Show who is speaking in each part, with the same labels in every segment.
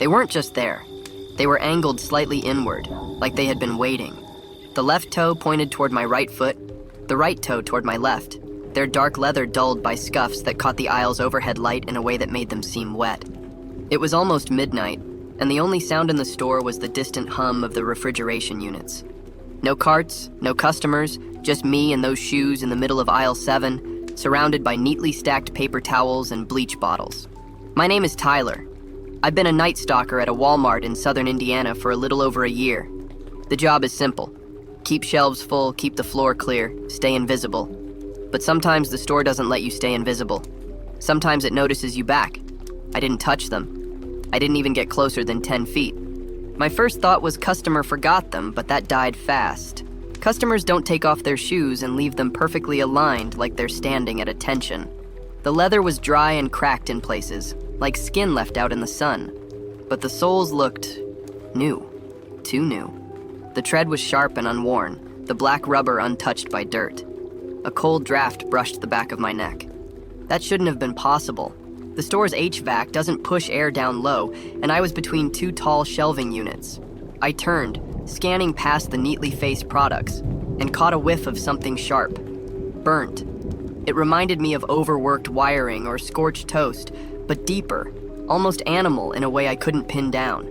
Speaker 1: They weren't just there. They were angled slightly inward, like they had been waiting. The left toe pointed toward my right foot, the right toe toward my left, their dark leather dulled by scuffs that caught the aisle's overhead light in a way that made them seem wet. It was almost midnight, and the only sound in the store was the distant hum of the refrigeration units. No carts, no customers, just me and those shoes in the middle of aisle 7, surrounded by neatly stacked paper towels and bleach bottles. My name is Tyler. I've been a night stalker at a Walmart in southern Indiana for a little over a year. The job is simple. Keep shelves full, keep the floor clear, stay invisible. But sometimes the store doesn't let you stay invisible. Sometimes it notices you back. I didn't touch them. I didn't even get closer than 10 feet. My first thought was customer forgot them, but that died fast. Customers don't take off their shoes and leave them perfectly aligned like they're standing at attention. The leather was dry and cracked in places, like skin left out in the sun. But the soles looked new, too new. The tread was sharp and unworn, the black rubber untouched by dirt. A cold draft brushed the back of my neck. That shouldn't have been possible. The store's HVAC doesn't push air down low, and I was between two tall shelving units. I turned, scanning past the neatly faced products, and caught a whiff of something sharp. Burnt. It reminded me of overworked wiring or scorched toast, but deeper, almost animal in a way I couldn't pin down.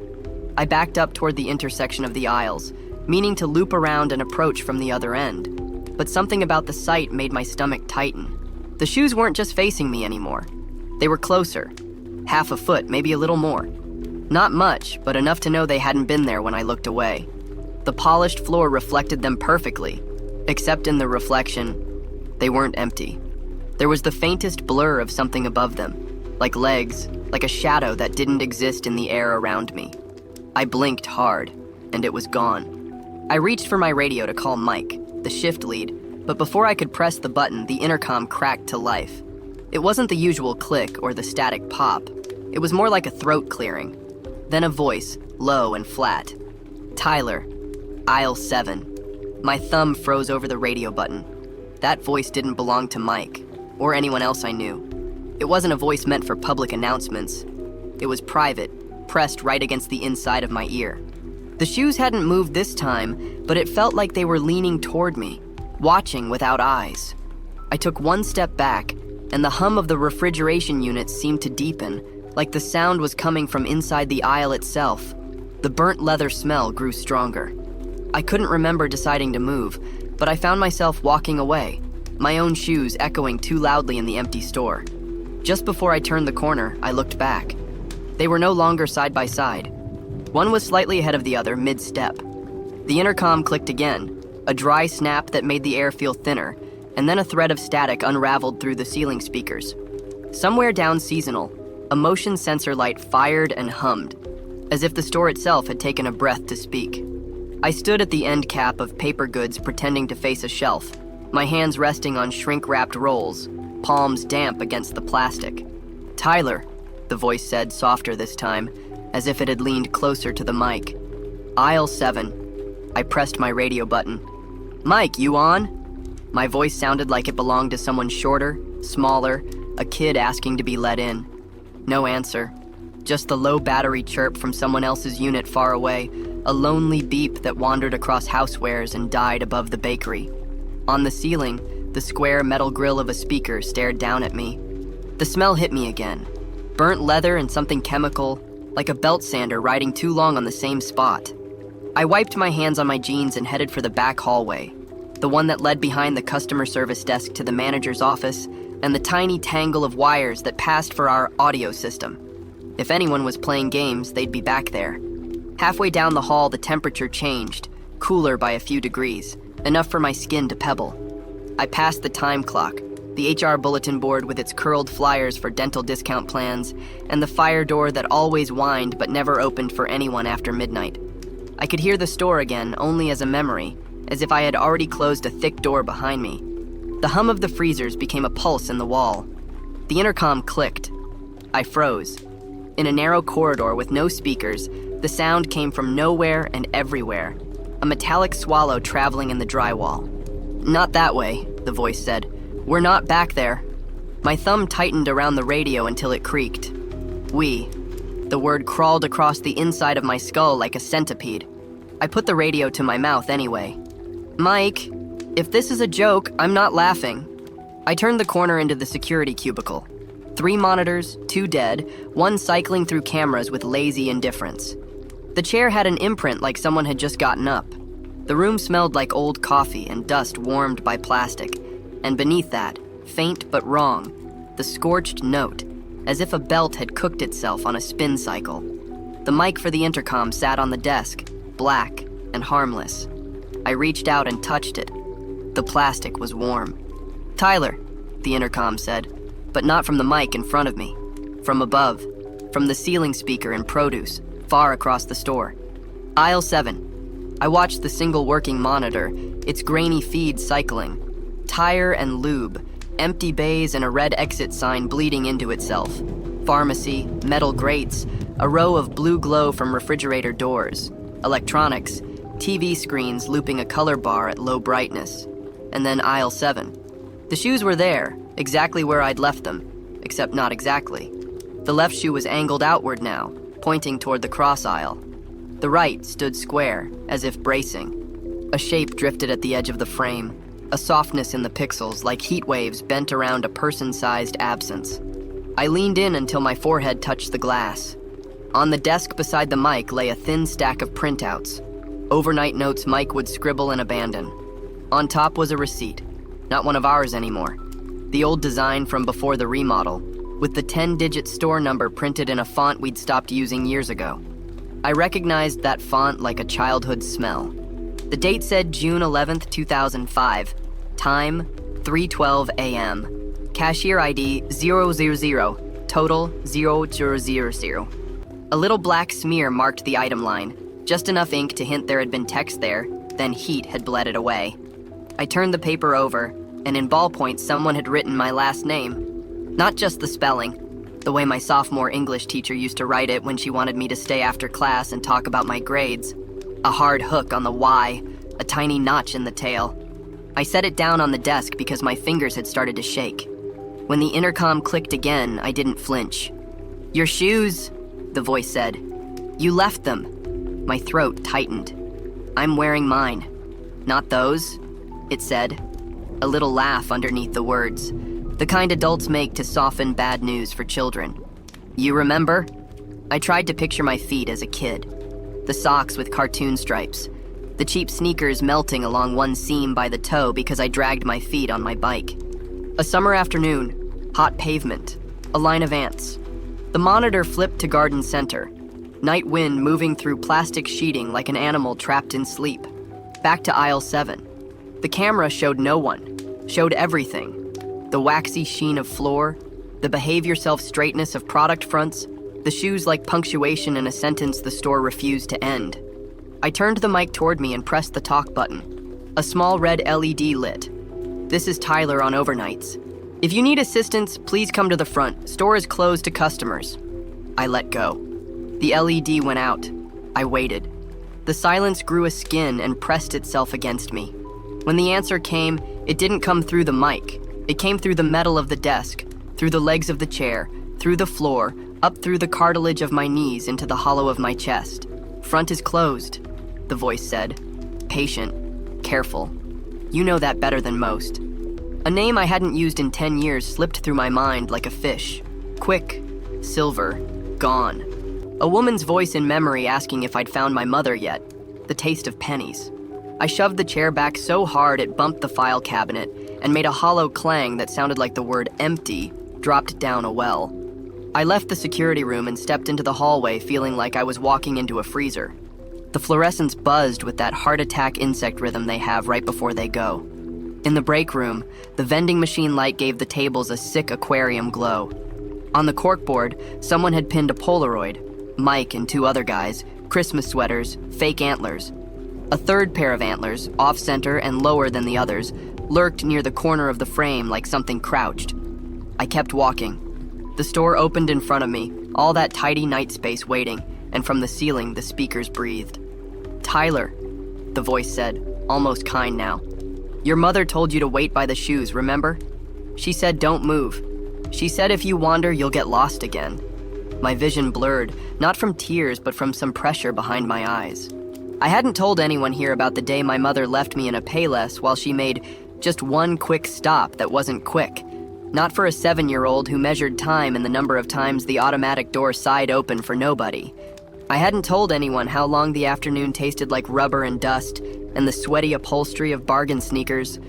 Speaker 1: I backed up toward the intersection of the aisles, meaning to loop around and approach from the other end. But something about the sight made my stomach tighten. The shoes weren't just facing me anymore. They were closer, half a foot, maybe a little more. Not much, but enough to know they hadn't been there when I looked away. The polished floor reflected them perfectly, except in the reflection, they weren't empty. There was the faintest blur of something above them, like legs, like a shadow that didn't exist in the air around me. I blinked hard, and it was gone. I reached for my radio to call Mike, the shift lead, but before I could press the button, the intercom cracked to life. It wasn't the usual click or the static pop. It was more like a throat clearing. Then a voice, low and flat. Tyler, aisle 7. My thumb froze over the radio button. That voice didn't belong to Mike, or anyone else I knew. It wasn't a voice meant for public announcements. It was private, pressed right against the inside of my ear. The shoes hadn't moved this time, but it felt like they were leaning toward me, watching without eyes. I took one step back, and the hum of the refrigeration units seemed to deepen, like the sound was coming from inside the aisle itself. The burnt leather smell grew stronger. I couldn't remember deciding to move, but I found myself walking away, my own shoes echoing too loudly in the empty store. Just before I turned the corner, I looked back. They were no longer side by side. One was slightly ahead of the other, mid-step. The intercom clicked again, a dry snap that made the air feel thinner, and then a thread of static unraveled through the ceiling speakers. Somewhere down Seasonal, a motion sensor light fired and hummed, as if the store itself had taken a breath to speak. I stood at the end cap of paper goods pretending to face a shelf, my hands resting on shrink-wrapped rolls, palms damp against the plastic. Tyler, the voice said, softer this time, as if it had leaned closer to the mic. Aisle 7. I pressed my radio button. Mike, you on? My voice sounded like it belonged to someone shorter, smaller, a kid asking to be let in. No answer. Just the low battery chirp from someone else's unit far away, a lonely beep that wandered across housewares and died above the bakery. On the ceiling, the square metal grill of a speaker stared down at me. The smell hit me again. Burnt leather and something chemical, like a belt sander riding too long on the same spot. I wiped my hands on my jeans and headed for the back hallway, the one that led behind the customer service desk to the manager's office and the tiny tangle of wires that passed for our audio system. If anyone was playing games, they'd be back there. Halfway down the hall, the temperature changed, cooler by a few degrees, enough for my skin to pebble. I passed the time clock, the HR bulletin board with its curled flyers for dental discount plans, and the fire door that always whined but never opened for anyone after midnight. I could hear the store again only as a memory, as if I had already closed a thick door behind me. The hum of the freezers became a pulse in the wall. The intercom clicked. I froze. In a narrow corridor with no speakers, the sound came from nowhere and everywhere, a metallic swallow traveling in the drywall. Not that way, the voice said. We're not back there. My thumb tightened around the radio until it creaked. We. The word crawled across the inside of my skull like a centipede. I put the radio to my mouth anyway. Mike, if this is a joke, I'm not laughing. I turned the corner into the security cubicle. 3 monitors, 2 dead, 1 cycling through cameras with lazy indifference. The chair had an imprint like someone had just gotten up. The room smelled like old coffee and dust warmed by plastic. And beneath that, faint but wrong, the scorched note, as if a belt had cooked itself on a spin cycle. The mic for the intercom sat on the desk, black and harmless. I reached out and touched it. The plastic was warm. "Tyler," the intercom said, but not from the mic in front of me. From above, from the ceiling speaker in produce, far across the store. "Aisle 7. I watched the single working monitor, its grainy feed cycling. Tire and lube, empty bays and a red exit sign bleeding into itself. Pharmacy, metal grates, a row of blue glow from refrigerator doors. Electronics, TV screens looping a color bar at low brightness. And then aisle 7. The shoes were there, exactly where I'd left them, except not exactly. The left shoe was angled outward now, pointing toward the cross aisle. The right stood square, as if bracing. A shape drifted at the edge of the frame, a softness in the pixels like heat waves bent around a person-sized absence. I leaned in until my forehead touched the glass. On the desk beside the mic lay a thin stack of printouts. Overnight notes Mike would scribble and abandon. On top was a receipt, not one of ours anymore. The old design from before the remodel, with the 10-digit store number printed in a font we'd stopped using years ago. I recognized that font like a childhood smell. The date said June 11th, 2005. Time, 3:12 a.m. Cashier ID 000, total 0000. A little black smear marked the item line, just enough ink to hint there had been text there, then heat had bled it away. I turned the paper over, and in ballpoint someone had written my last name. Not just the spelling, the way my sophomore English teacher used to write it when she wanted me to stay after class and talk about my grades. A hard hook on the Y, a tiny notch in the tail. I set it down on the desk because my fingers had started to shake. When the intercom clicked again, I didn't flinch. "Your shoes," the voice said. "You left them." My throat tightened. "I'm wearing mine." "Not those," it said. A little laugh underneath the words, the kind adults make to soften bad news for children. "You remember?" I tried to picture my feet as a kid. The socks with cartoon stripes. The cheap sneakers melting along one seam by the toe because I dragged my feet on my bike. A summer afternoon, hot pavement, a line of ants. The monitor flipped to garden center. Night wind moving through plastic sheeting like an animal trapped in sleep. Back to aisle 7. The camera showed no one, showed everything. The waxy sheen of floor, the behave-yourself straightness of product fronts, the shoes like punctuation in a sentence the store refused to end. I turned the mic toward me and pressed the talk button. A small red LED lit. "This is Tyler on overnights. If you need assistance, please come to the front. Store is closed to customers." I let go. The LED went out. I waited. The silence grew a skin and pressed itself against me. When the answer came, it didn't come through the mic. It came through the metal of the desk, through the legs of the chair, through the floor, up through the cartilage of my knees into the hollow of my chest. "Front is closed," the voice said. Patient, careful. You know that better than most. A name I hadn't used in 10 years slipped through my mind like a fish. Quick, silver, gone. A woman's voice in memory asking if I'd found my mother yet. The taste of pennies. I shoved the chair back so hard it bumped the file cabinet and made a hollow clang that sounded like the word empty dropped down a well. I left the security room and stepped into the hallway feeling like I was walking into a freezer. The fluorescents buzzed with that heart attack insect rhythm they have right before they go. In the break room, the vending machine light gave the tables a sick aquarium glow. On the corkboard, someone had pinned a Polaroid. Mike and 2 other guys, Christmas sweaters, fake antlers. A third pair of antlers, off-center and lower than the others, lurked near the corner of the frame like something crouched. I kept walking. The store opened in front of me, all that tidy night space waiting, and from the ceiling the speakers breathed. "Tyler," the voice said, almost kind now. "Your mother told you to wait by the shoes, remember? She said don't move. She said if you wander, you'll get lost again." my vision blurred, not from tears but from some pressure behind my eyes. I hadn't told anyone here about the day my mother left me in a Payless while she made just one quick stop that wasn't quick. Not for a 7-year-old who measured time in the number of times the automatic door sighed open for nobody. I hadn't told anyone how long the afternoon tasted like rubber and dust and the sweaty upholstery of bargain sneakers.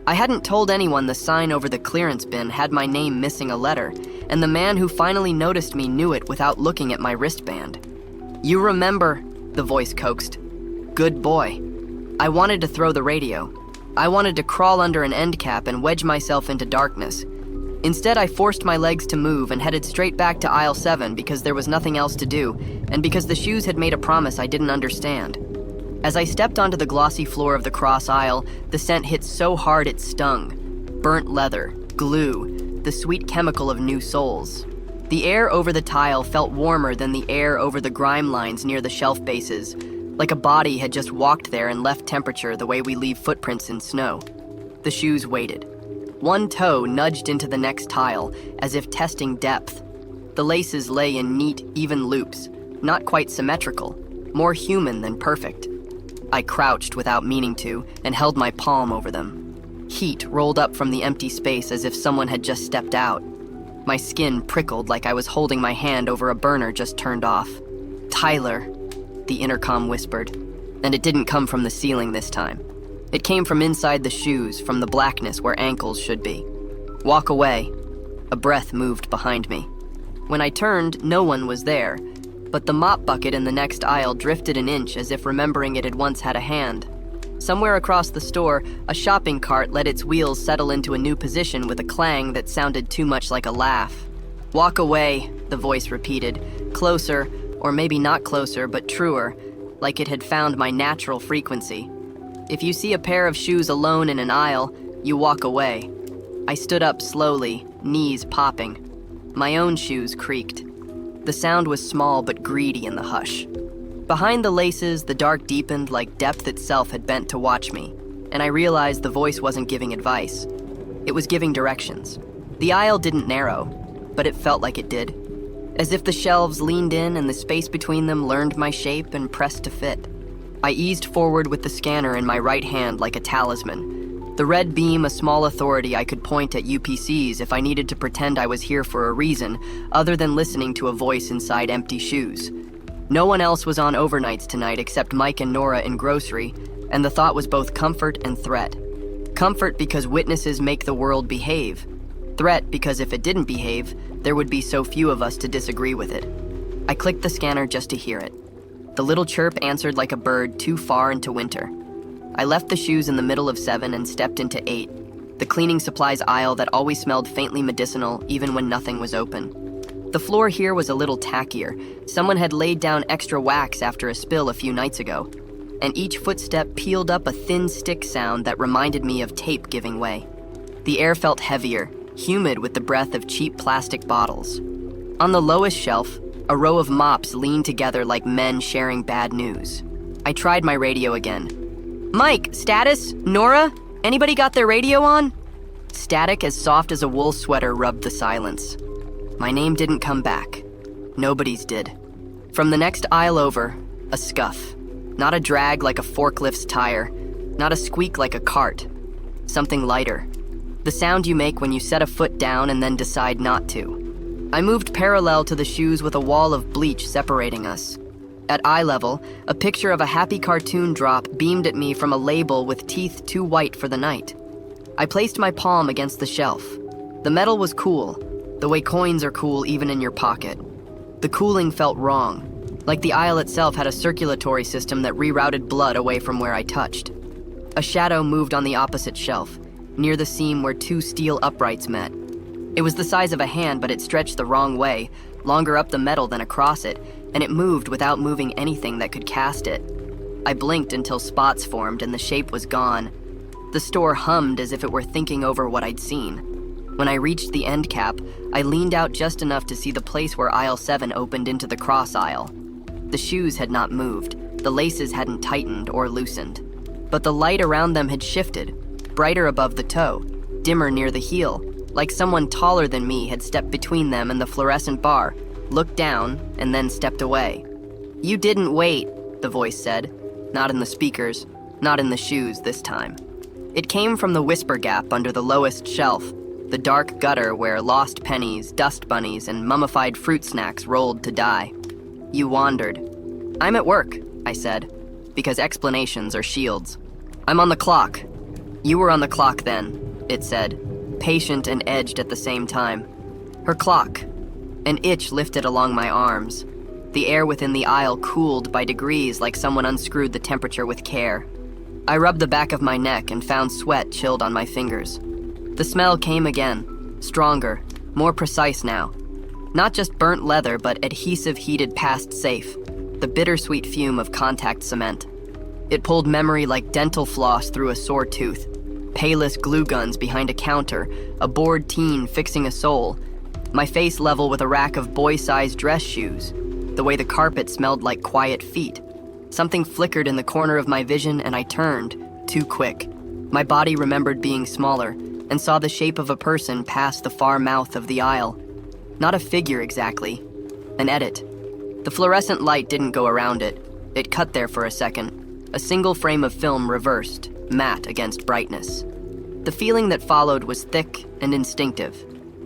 Speaker 1: I hadn't told anyone the sign over the clearance bin had my name missing a letter, and the man who finally noticed me knew it without looking at my wristband. "You remember," the voice coaxed. "Good boy." I wanted to throw the radio. I wanted to crawl under an end cap and wedge myself into darkness. Instead, I forced my legs to move and headed straight back to aisle 7 because there was nothing else to do, and because the shoes had made a promise I didn't understand. As I stepped onto the glossy floor of the cross aisle, the scent hit so hard it stung. Burnt leather, glue, the sweet chemical of new soles. The air over the tile felt warmer than the air over the grime lines near the shelf bases, like a body had just walked there and left temperature the way we leave footprints in snow. The shoes waited. One toe nudged into the next tile, as if testing depth. The laces lay in neat, even loops, not quite symmetrical, more human than perfect. I crouched without meaning to and held my palm over them. Heat rolled up from the empty space as if someone had just stepped out. My skin prickled like I was holding my hand over a burner just turned off. "Tyler," the intercom whispered, and it didn't come from the ceiling this time. It came from inside the shoes, from the blackness where ankles should be. "Walk away." A breath moved behind me. When I turned, no one was there, but the mop bucket in the next aisle drifted an inch as if remembering it had once had a hand. Somewhere across the store, a shopping cart let its wheels settle into a new position with a clang that sounded too much like a laugh. "Walk away," the voice repeated, closer, or maybe not closer, but truer, like it had found my natural frequency. "If you see a pair of shoes alone in an aisle, you walk away." I stood up slowly, knees popping. My own shoes creaked. The sound was small but greedy in the hush. Behind the laces, the dark deepened like depth itself had bent to watch me, and I realized the voice wasn't giving advice. It was giving directions. The aisle didn't narrow, but it felt like it did. As if the shelves leaned in and the space between them learned my shape and pressed to fit. I eased forward with the scanner in my right hand like a talisman. The red beam a small authority I could point at UPCs if I needed to pretend I was here for a reason, other than listening to a voice inside empty shoes. No one else was on overnights tonight except Mike and Nora in grocery, and the thought was both comfort and threat. Comfort because witnesses make the world behave. Threat because if it didn't behave, there would be so few of us to disagree with it. I clicked the scanner just to hear it. The little chirp answered like a bird too far into winter. I left the shoes in the middle of 7 and stepped into 8, the cleaning supplies aisle that always smelled faintly medicinal even when nothing was open. The floor here was a little tackier. Someone had laid down extra wax after a spill a few nights ago, and each footstep peeled up a thin stick sound that reminded me of tape giving way. The air felt heavier, humid with the breath of cheap plastic bottles. On the lowest shelf, a row of mops leaned together like men sharing bad news. I tried my radio again. "Mike, status? Nora? Anybody got their radio on?" Static as soft as a wool sweater rubbed the silence. My name didn't come back. Nobody's did. From the next aisle over, a scuff. Not a drag like a forklift's tire. Not a squeak like a cart. Something lighter. The sound you make when you set a foot down and then decide not to. I moved parallel to the shoes with a wall of bleach separating us. At eye level, a picture of a happy cartoon drop beamed at me from a label with teeth too white for the night. I placed my palm against the shelf. The metal was cool, the way coins are cool even in your pocket. The cooling felt wrong, like the aisle itself had a circulatory system that rerouted blood away from where I touched. A shadow moved on the opposite shelf, near the seam where 2 steel uprights met. It was the size of a hand, but it stretched the wrong way, longer up the metal than across it, and it moved without moving anything that could cast it. I blinked until spots formed and the shape was gone. The store hummed as if it were thinking over what I'd seen. When I reached the end cap, I leaned out just enough to see the place where aisle 7 opened into the cross aisle. The shoes had not moved, the laces hadn't tightened or loosened. But the light around them had shifted, brighter above the toe, dimmer near the heel, like someone taller than me had stepped between them and the fluorescent bar. looked down, and then stepped away. "You didn't wait," the voice said. Not in the speakers, not in the shoes this time. It came from the whisper gap under the lowest shelf, the dark gutter where lost pennies, dust bunnies, and mummified fruit snacks rolled to die. "You wandered." "I'm at work," I said, because explanations are shields. "I'm on the clock." "You were on the clock then," it said, patient and edged at the same time. Her clock. An itch lifted along my arms. The air within the aisle cooled by degrees like someone unscrewed the temperature with care. I rubbed the back of my neck and found sweat chilled on my fingers. The smell came again, stronger, more precise now. Not just burnt leather, but adhesive heated past safe, the bittersweet fume of contact cement. It pulled memory like dental floss through a sore tooth. Payless glue guns behind a counter, a bored teen fixing a sole, my face level with a rack of boy-sized dress shoes, the way the carpet smelled like quiet feet. Something flickered in the corner of my vision and I turned, too quick. My body remembered being smaller and saw the shape of a person pass the far mouth of the aisle. Not a figure exactly, an edit. The fluorescent light didn't go around it. It cut there for a second. A single frame of film reversed, matte against brightness. The feeling that followed was thick and instinctive.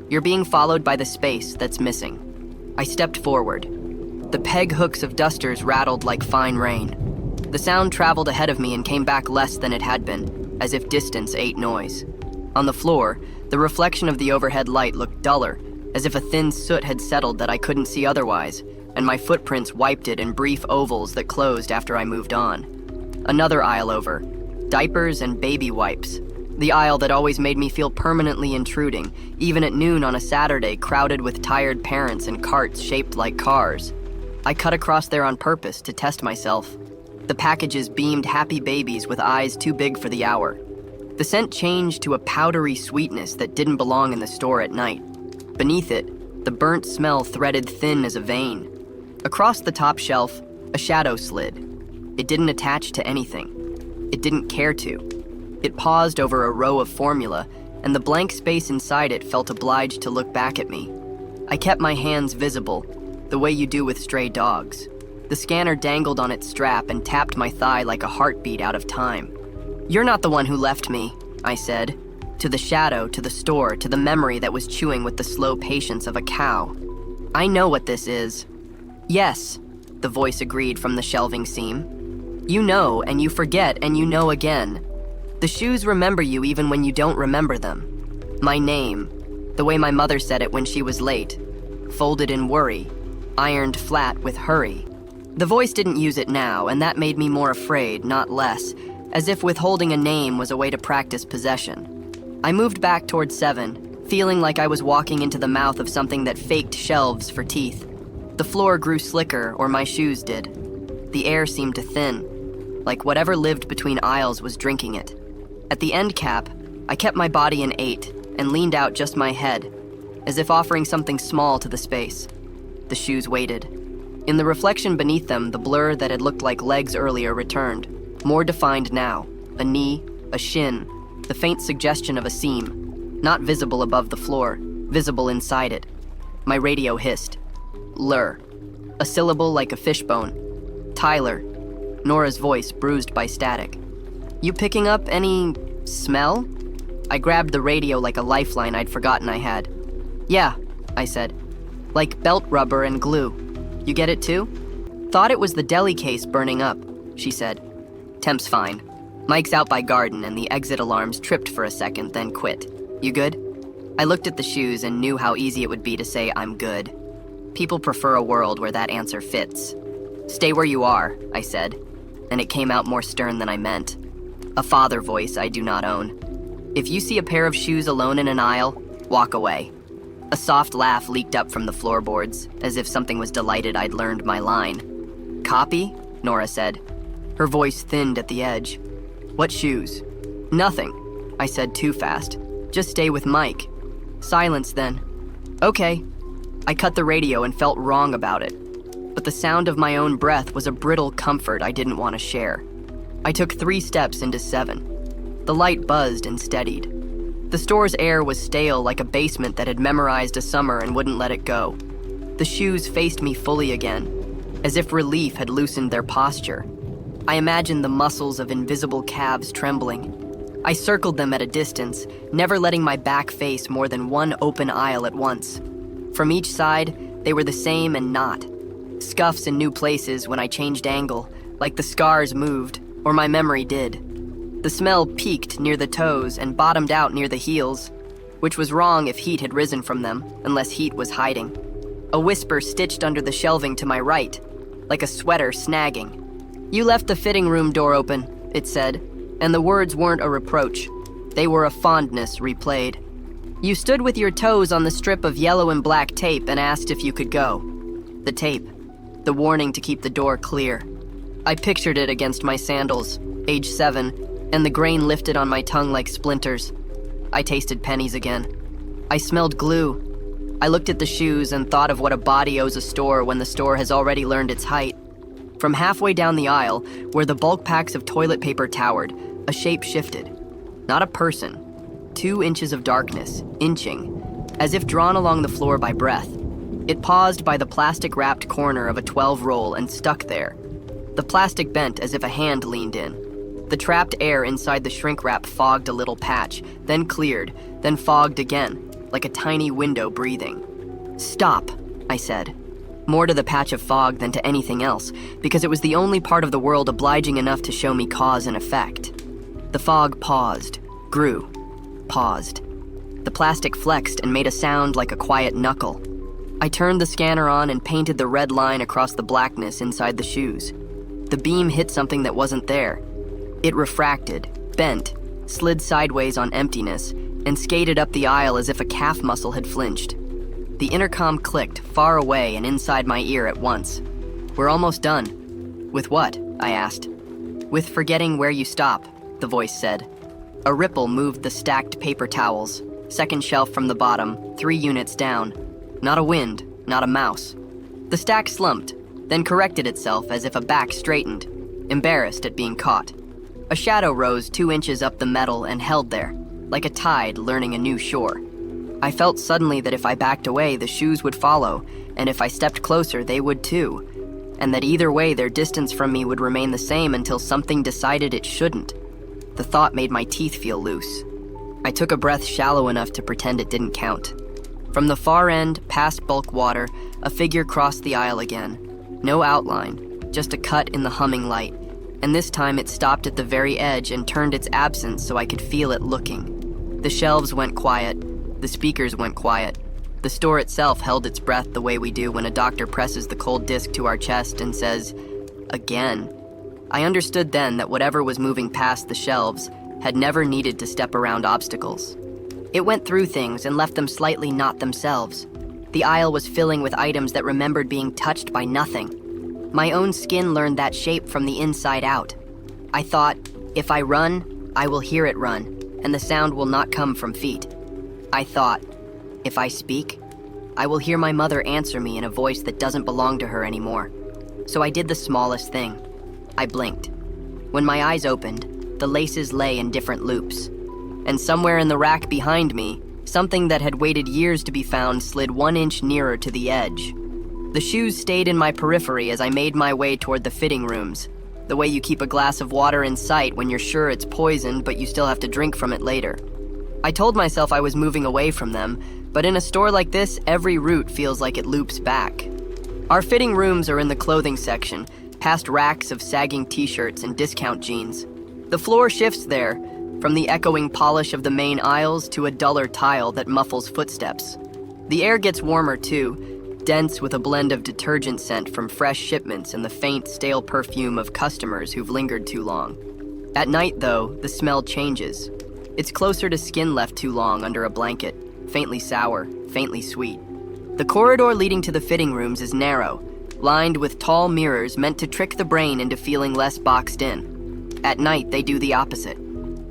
Speaker 1: You're being followed by the space that's missing. I stepped forward. The peg hooks of dusters rattled like fine rain. The sound traveled ahead of me and came back less than it had been, as if distance ate noise. On the floor, the reflection of the overhead light looked duller, as if a thin soot had settled that I couldn't see otherwise, and my footprints wiped it in brief ovals that closed after I moved on. Another aisle over. Diapers and baby wipes. The aisle that always made me feel permanently intruding, even at noon on a Saturday crowded with tired parents and carts shaped like cars. I cut across there on purpose to test myself. The packages beamed happy babies with eyes too big for the hour. The scent changed to a powdery sweetness that didn't belong in the store at night. Beneath it, the burnt smell threaded thin as a vein. Across the top shelf, a shadow slid. It didn't attach to anything. It didn't care to. It paused over a row of formula, and the blank space inside it felt obliged to look back at me. I kept my hands visible, the way you do with stray dogs. The scanner dangled on its strap and tapped my thigh like a heartbeat out of time. "You're not the one who left me," I said. To the shadow, to the store, to the memory that was chewing with the slow patience of a cow. "I know what this is." "Yes," the voice agreed from the shelving seam. "You know, and you forget, and you know again. The shoes remember you even when you don't remember them. My name, the way my mother said it when she was late, folded in worry, ironed flat with hurry." The voice didn't use it now, and that made me more afraid, not less, as if withholding a name was a way to practice possession. I moved back toward 7, feeling like I was walking into the mouth of something that faked shelves for teeth. The floor grew slicker, or my shoes did. The air seemed to thin, like whatever lived between aisles was drinking it. At the end cap, I kept my body in 8 and leaned out just my head, as if offering something small to the space. The shoes waited. In the reflection beneath them, the blur that had looked like legs earlier returned, more defined now. A knee, a shin, the faint suggestion of a seam, not visible above the floor, visible inside it. My radio hissed. Lur. A syllable like a fishbone. Tyler. Nora's voice bruised by static. "You picking up any smell?" I grabbed the radio like a lifeline I'd forgotten I had. "Yeah," I said. "Like belt rubber and glue. You get it too?" "Thought it was the deli case burning up," she said. "Temp's fine. Mike's out by garden and the exit alarms tripped for a second, then quit. You good?" I looked at the shoes and knew how easy it would be to say I'm good. People prefer a world where that answer fits. "Stay where you are," I said, and it came out more stern than I meant. A father voice I do not own. "If you see a pair of shoes alone in an aisle, walk away." A soft laugh leaked up from the floorboards, as if something was delighted I'd learned my line. "Copy?" Nora said. Her voice thinned at the edge. "What shoes?" "Nothing," I said too fast. "Just stay with Mike." Silence then. "Okay." I cut the radio and felt wrong about it. But the sound of my own breath was a brittle comfort I didn't want to share. I took 3 steps into 7. The light buzzed and steadied. The store's air was stale like a basement that had memorized a summer and wouldn't let it go. The shoes faced me fully again, as if relief had loosened their posture. I imagined the muscles of invisible calves trembling. I circled them at a distance, never letting my back face more than one open aisle at once. From each side, they were the same and not. Scuffs in new places when I changed angle, like the scars moved, or my memory did. The smell peaked near the toes and bottomed out near the heels, which was wrong if heat had risen from them, unless heat was hiding. A whisper stitched under the shelving to my right, like a sweater snagging. "You left the fitting room door open," it said, and the words weren't a reproach. They were a fondness replayed. "You stood with your toes on the strip of yellow and black tape and asked if you could go." The tape. The warning to keep the door clear. I pictured it against my sandals, age 7, and the grain lifted on my tongue like splinters. I tasted pennies again. I smelled glue. I looked at the shoes and thought of what a body owes a store when the store has already learned its height. From halfway down the aisle, where the bulk packs of toilet paper towered, a shape shifted. Not a person. 2 inches of darkness, inching, as if drawn along the floor by breath. It paused by the plastic-wrapped corner of a 12 roll and stuck there. The plastic bent as if a hand leaned in. The trapped air inside the shrink wrap fogged a little patch, then cleared, then fogged again, like a tiny window breathing. "Stop," I said. More to the patch of fog than to anything else, because it was the only part of the world obliging enough to show me cause and effect. The fog paused, grew, paused. The plastic flexed and made a sound like a quiet knuckle. I turned the scanner on and painted the red line across the blackness inside the shoes. The beam hit something that wasn't there. It refracted, bent, slid sideways on emptiness, and skated up the aisle as if a calf muscle had flinched. The intercom clicked, far away and inside my ear at once. "We're almost done." "With what?" I asked. "With forgetting where you stop," the voice said. A ripple moved the stacked paper towels, second shelf from the bottom, 3 units down. Not a wind, not a mouse. The stack slumped, then corrected itself as if a back straightened, embarrassed at being caught. A shadow rose 2 inches up the metal and held there, like a tide learning a new shore. I felt suddenly that if I backed away, the shoes would follow, and if I stepped closer, they would too, and that either way, their distance from me would remain the same until something decided it shouldn't. The thought made my teeth feel loose. I took a breath shallow enough to pretend it didn't count. From the far end, past bulk water, a figure crossed the aisle again. No outline, just a cut in the humming light, and this time it stopped at the very edge and turned its absence so I could feel it looking. The shelves went quiet. The speakers went quiet. The store itself held its breath the way we do when a doctor presses the cold disc to our chest and says, "Again." I understood then that whatever was moving past the shelves had never needed to step around obstacles. It went through things and left them slightly not themselves. The aisle was filling with items that remembered being touched by nothing. My own skin learned that shape from the inside out. I thought, if I run, I will hear it run, and the sound will not come from feet. I thought, if I speak, I will hear my mother answer me in a voice that doesn't belong to her anymore. So I did the smallest thing. I blinked. When my eyes opened, the laces lay in different loops. And somewhere in the rack behind me, something that had waited years to be found slid 1 inch nearer to the edge. The shoes stayed in my periphery as I made my way toward the fitting rooms, the way you keep a glass of water in sight when you're sure it's poisoned but you still have to drink from it later. I told myself I was moving away from them, but in a store like this, every route feels like it loops back. Our fitting rooms are in the clothing section, past racks of sagging t-shirts and discount jeans. The floor shifts there, from the echoing polish of the main aisles to a duller tile that muffles footsteps. The air gets warmer too, dense with a blend of detergent scent from fresh shipments and the faint, stale perfume of customers who've lingered too long. At night, though, the smell changes. It's closer to skin left too long under a blanket, faintly sour, faintly sweet. The corridor leading to the fitting rooms is narrow, lined with tall mirrors meant to trick the brain into feeling less boxed in. At night, they do the opposite.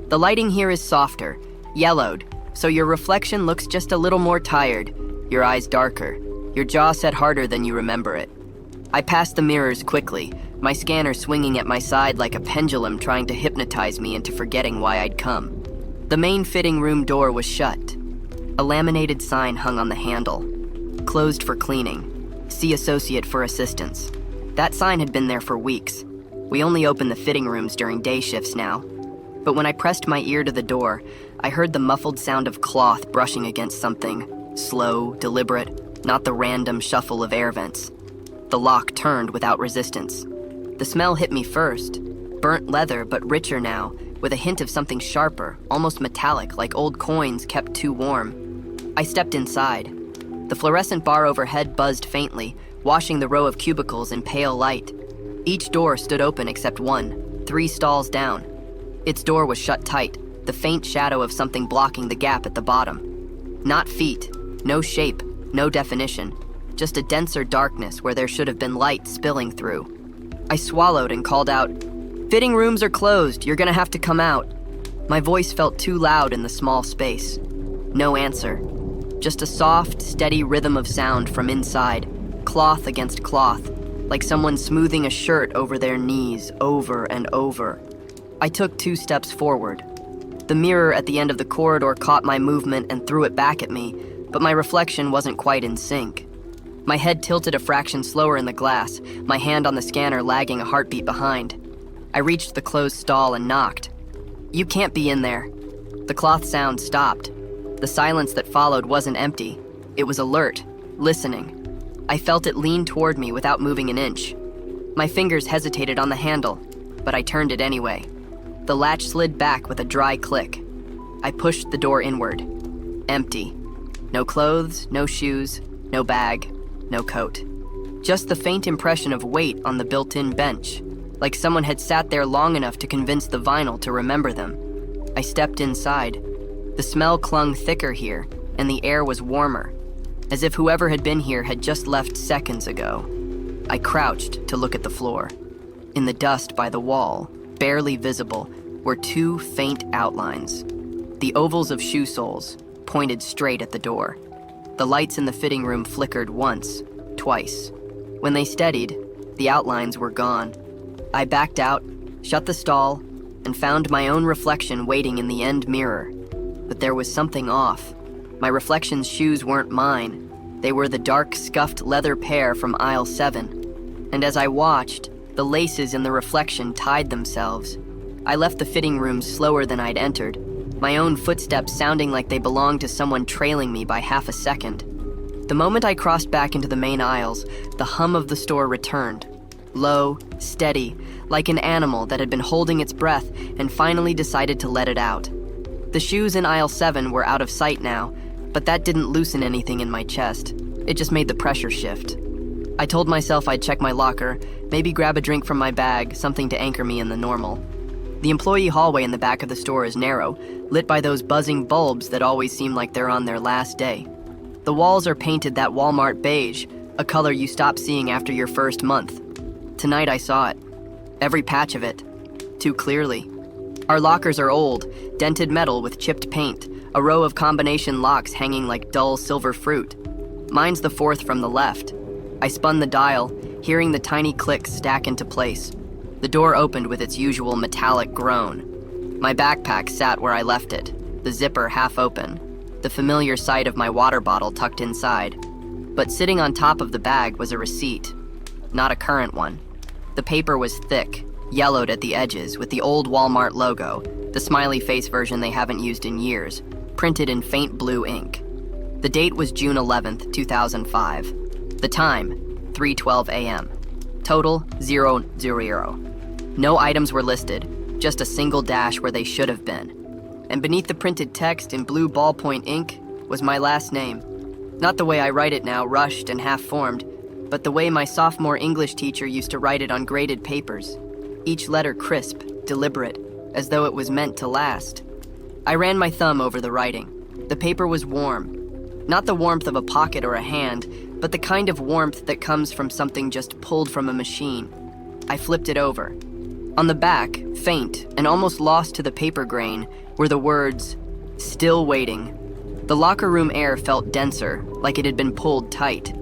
Speaker 1: The lighting here is softer, yellowed, so your reflection looks just a little more tired, your eyes darker, your jaw set harder than you remember it. I passed the mirrors quickly, my scanner swinging at my side like a pendulum trying to hypnotize me into forgetting why I'd come. The main fitting room door was shut. A laminated sign hung on the handle. Closed for cleaning. See associate for assistance. That sign had been there for weeks. We only open the fitting rooms during day shifts now. But when I pressed my ear to the door, I heard the muffled sound of cloth brushing against something. Slow, deliberate, not the random shuffle of air vents. The lock turned without resistance. The smell hit me first. Burnt leather, but richer now, with a hint of something sharper, almost metallic, like old coins kept too warm. I stepped inside. The fluorescent bar overhead buzzed faintly, washing the row of cubicles in pale light. Each door stood open except one, 3 stalls down. Its door was shut tight, the faint shadow of something blocking the gap at the bottom. Not feet, no shape, no definition, just a denser darkness where there should have been light spilling through. I swallowed and called out, "Fitting rooms are closed, you're gonna have to come out." My voice felt too loud in the small space. No answer. Just a soft, steady rhythm of sound from inside, cloth against cloth, like someone smoothing a shirt over their knees over and over. I took 2 steps forward. The mirror at the end of the corridor caught my movement and threw it back at me, but my reflection wasn't quite in sync. My head tilted a fraction slower in the glass, my hand on the scanner lagging a heartbeat behind. I reached the closed stall and knocked. "You can't be in there." The cloth sound stopped. The silence that followed wasn't empty. It was alert, listening. I felt it lean toward me without moving an inch. My fingers hesitated on the handle, but I turned it anyway. The latch slid back with a dry click. I pushed the door inward. Empty. No clothes, no shoes, no bag, no coat. Just the faint impression of weight on the built-in bench, like someone had sat there long enough to convince the vinyl to remember them. I stepped inside. The smell clung thicker here, and the air was warmer, as if whoever had been here had just left seconds ago. I crouched to look at the floor. In the dust by the wall, barely visible, were 2 faint outlines. The ovals of shoe soles, pointed straight at the door. The lights in the fitting room flickered once, twice. When they steadied, the outlines were gone. I backed out, shut the stall, and found my own reflection waiting in the end mirror. But there was something off. My reflection's shoes weren't mine. They were the dark, scuffed leather pair from aisle 7. And as I watched, the laces in the reflection tied themselves. I left the fitting room slower than I'd entered, my own footsteps sounding like they belonged to someone trailing me by half a second. The moment I crossed back into the main aisles, the hum of the store returned. Low, steady, like an animal that had been holding its breath and finally decided to let it out. The shoes in aisle 7 were out of sight now, but that didn't loosen anything in my chest. It just made the pressure shift. I told myself I'd check my locker, maybe grab a drink from my bag, something to anchor me in the normal. The employee hallway in the back of the store is narrow, lit by those buzzing bulbs that always seem like they're on their last day. The walls are painted that Walmart beige, a color you stop seeing after your first month. Tonight I saw it. Every patch of it. Too clearly. Our lockers are old, dented metal with chipped paint, a row of combination locks hanging like dull silver fruit. Mine's the 4th from the left. I spun the dial, hearing the tiny clicks stack into place. The door opened with its usual metallic groan. My backpack sat where I left it, the zipper half open, the familiar sight of my water bottle tucked inside. But sitting on top of the bag was a receipt, not a current one. The paper was thick, yellowed at the edges with the old Walmart logo, the smiley face version they haven't used in years, printed in faint blue ink. The date was June 11th, 2005. The time, 3:12 a.m. Total, 000. No items were listed, just a single dash where they should have been. And beneath the printed text in blue ballpoint ink was my last name. Not the way I write it now, rushed and half-formed, but the way my sophomore English teacher used to write it on graded papers. Each letter crisp, deliberate, as though it was meant to last. I ran my thumb over the writing. The paper was warm. Not the warmth of a pocket or a hand, but the kind of warmth that comes from something just pulled from a machine. I flipped it over. On the back, faint and almost lost to the paper grain, were the words, "Still waiting." The locker room air felt denser, like it had been pulled tight.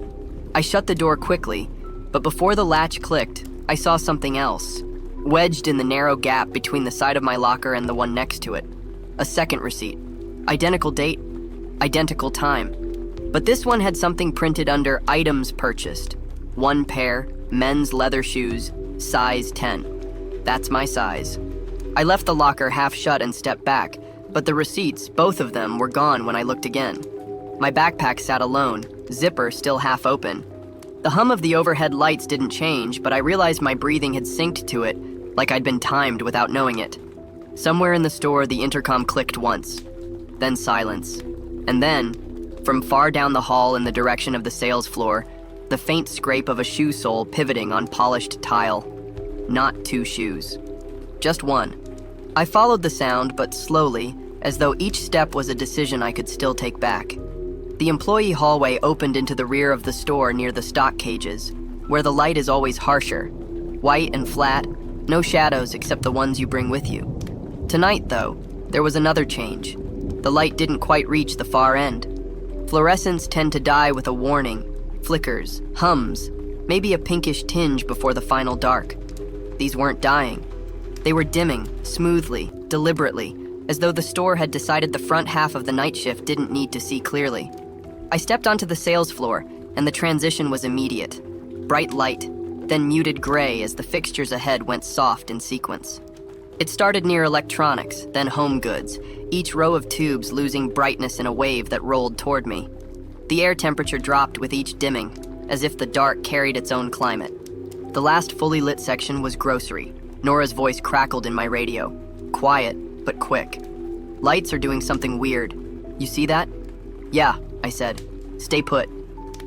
Speaker 1: I shut the door quickly, but before the latch clicked, I saw something else, wedged in the narrow gap between the side of my locker and the one next to it. A second receipt. Identical date, identical time. But this one had something printed under items purchased. 1 pair, men's leather shoes, size 10. That's my size. I left the locker half shut and stepped back, but the receipts, both of them, were gone when I looked again. My backpack sat alone, zipper still half open. The hum of the overhead lights didn't change, but I realized my breathing had synced to it, like I'd been timed without knowing it. Somewhere in the store, the intercom clicked once, then silence. And then, from far down the hall in the direction of the sales floor, the faint scrape of a shoe sole pivoting on polished tile. Not 2 shoes. Just 1. I followed the sound, but slowly, as though each step was a decision I could still take back. The employee hallway opened into the rear of the store near the stock cages, where the light is always harsher. White and flat, no shadows except the ones you bring with you. Tonight, though, there was another change. The light didn't quite reach the far end. Fluorescents tend to die with a warning, flickers, hums, maybe a pinkish tinge before the final dark. These weren't dying. They were dimming, smoothly, deliberately, as though the store had decided the front half of the night shift didn't need to see clearly. I stepped onto the sales floor, and the transition was immediate. Bright light, then muted gray as the fixtures ahead went soft in sequence. It started near electronics, then home goods, each row of tubes losing brightness in a wave that rolled toward me. The air temperature dropped with each dimming, as if the dark carried its own climate. The last fully lit section was grocery. Nora's voice crackled in my radio. Quiet, but quick. Lights are doing something weird. You see that? Yeah, I said. Stay put.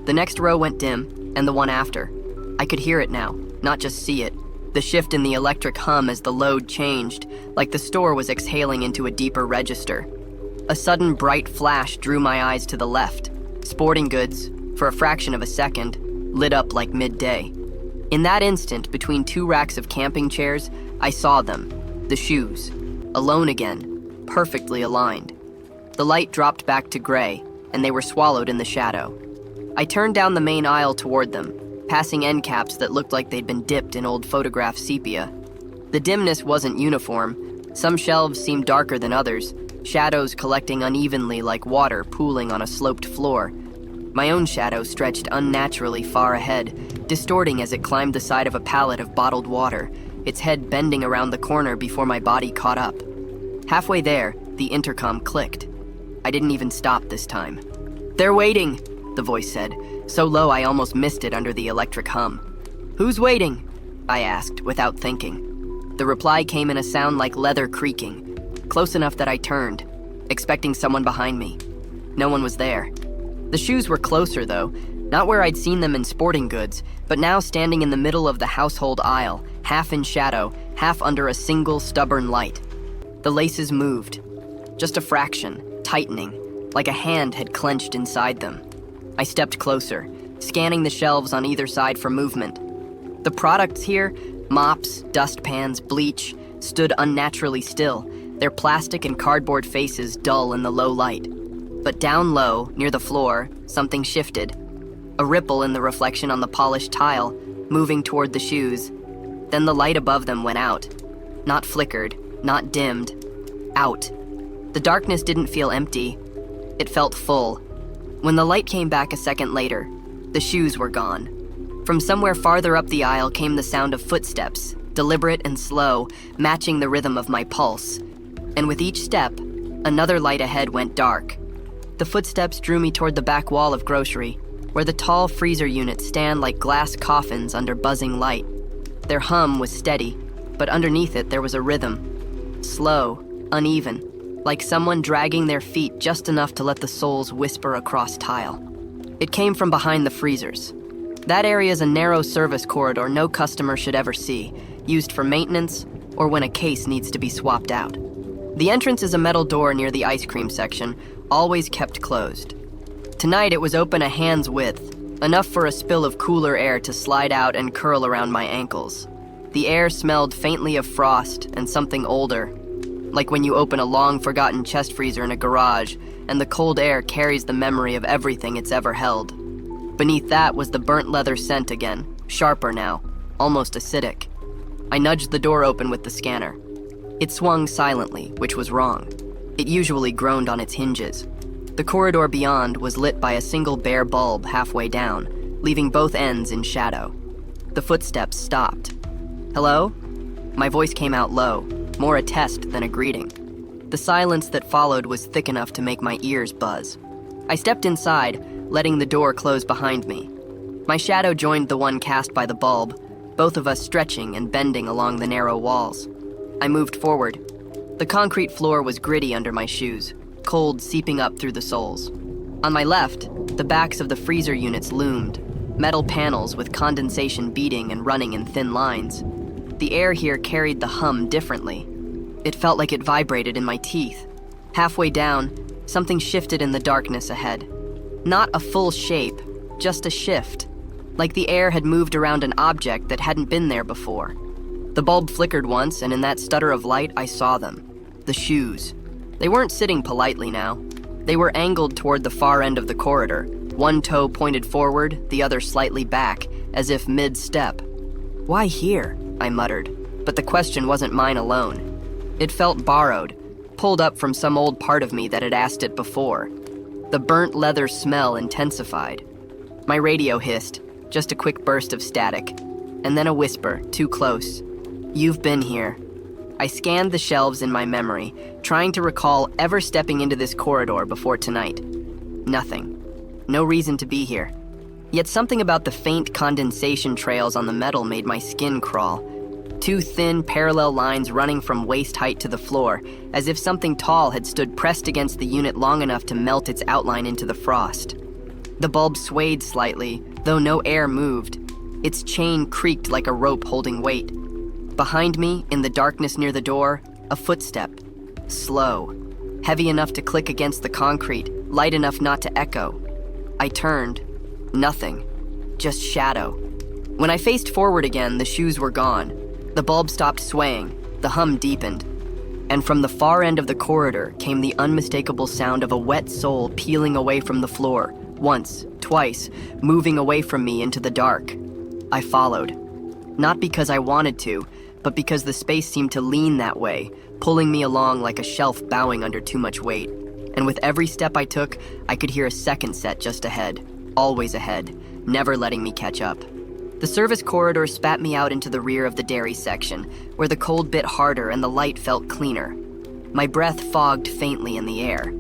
Speaker 1: The next row went dim, and the one after. I could hear it now, not just see it. The shift in the electric hum as the load changed, like the store was exhaling into a deeper register. A sudden bright flash drew my eyes to the left. Sporting goods, for a fraction of a second, lit up like midday. In that instant, between 2 racks of camping chairs, I saw them, the shoes, alone again, perfectly aligned. The light dropped back to gray, and they were swallowed in the shadow. I turned down the main aisle toward them, passing end caps that looked like they'd been dipped in old photograph sepia. The dimness wasn't uniform. Some shelves seemed darker than others, shadows collecting unevenly like water pooling on a sloped floor. My own shadow stretched unnaturally far ahead, distorting as it climbed the side of a pallet of bottled water, its head bending around the corner before my body caught up. Halfway there, the intercom clicked. I didn't even stop this time. "They're waiting," the voice said, so low I almost missed it under the electric hum. "Who's waiting?" I asked, without thinking. The reply came in a sound like leather creaking, close enough that I turned, expecting someone behind me. No one was there. The shoes were closer, though, not where I'd seen them in sporting goods, but now standing in the middle of the household aisle, half in shadow, half under a single stubborn light. The laces moved, just a fraction, tightening, like a hand had clenched inside them. I stepped closer, scanning the shelves on either side for movement. The products here, mops, dustpans, bleach, stood unnaturally still, their plastic and cardboard faces dull in the low light. But down low, near the floor, something shifted. A ripple in the reflection on the polished tile, moving toward the shoes. Then the light above them went out. Not flickered, not dimmed. Out. The darkness didn't feel empty. It felt full. When the light came back a second later, the shoes were gone. From somewhere farther up the aisle came the sound of footsteps, deliberate and slow, matching the rhythm of my pulse. And with each step, another light ahead went dark. The footsteps drew me toward the back wall of grocery, where the tall freezer units stand like glass coffins under buzzing light. Their hum was steady, but underneath it there was a rhythm. Slow, uneven, like someone dragging their feet just enough to let the soles whisper across tile. It came from behind the freezers. That area is a narrow service corridor no customer should ever see, used for maintenance or when a case needs to be swapped out. The entrance is a metal door near the ice cream section, always kept closed. Tonight it was open a hand's width, enough for a spill of cooler air to slide out and curl around my ankles. The air smelled faintly of frost and something older, like when you open a long-forgotten chest freezer in a garage and the cold air carries the memory of everything it's ever held. Beneath that was the burnt leather scent again, sharper now, almost acidic. I nudged the door open with the scanner. It swung silently, which was wrong. It usually groaned on its hinges. The corridor beyond was lit by a single bare bulb halfway down, leaving both ends in shadow. The footsteps stopped. "Hello?" My voice came out low, more a test than a greeting. The silence that followed was thick enough to make my ears buzz. I stepped inside, letting the door close behind me. My shadow joined the one cast by the bulb, both of us stretching and bending along the narrow walls. I moved forward. The concrete floor was gritty under my shoes, cold seeping up through the soles. On my left, the backs of the freezer units loomed, metal panels with condensation beating and running in thin lines. The air here carried the hum differently. It felt like it vibrated in my teeth. Halfway down, something shifted in the darkness ahead. Not a full shape, just a shift, like the air had moved around an object that hadn't been there before. The bulb flickered once, and in that stutter of light, I saw them. The shoes. They weren't sitting politely now. They were angled toward the far end of the corridor, one toe pointed forward, the other slightly back, as if mid-step. "Why here?" I muttered, but the question wasn't mine alone. It felt borrowed, pulled up from some old part of me that had asked it before. The burnt leather smell intensified. My radio hissed, just a quick burst of static, and then a whisper, too close. "You've been here." I scanned the shelves in my memory, trying to recall ever stepping into this corridor before tonight. Nothing. No reason to be here. Yet something about the faint condensation trails on the metal made my skin crawl. Two thin, parallel lines running from waist height to the floor, as if something tall had stood pressed against the unit long enough to melt its outline into the frost. The bulb swayed slightly, though no air moved. Its chain creaked like a rope holding weight. Behind me, in the darkness near the door, a footstep. Slow. Heavy enough to click against the concrete, light enough not to echo. I turned. Nothing. Just shadow. When I faced forward again, the shoes were gone. The bulb stopped swaying. The hum deepened. And from the far end of the corridor came the unmistakable sound of a wet sole peeling away from the floor, once, twice, moving away from me into the dark. I followed. Not because I wanted to, but because the space seemed to lean that way, pulling me along like a shelf bowing under too much weight. And with every step I took, I could hear a second set just ahead, always ahead, never letting me catch up. The service corridor spat me out into the rear of the dairy section, where the cold bit harder and the light felt cleaner. My breath fogged faintly in the air.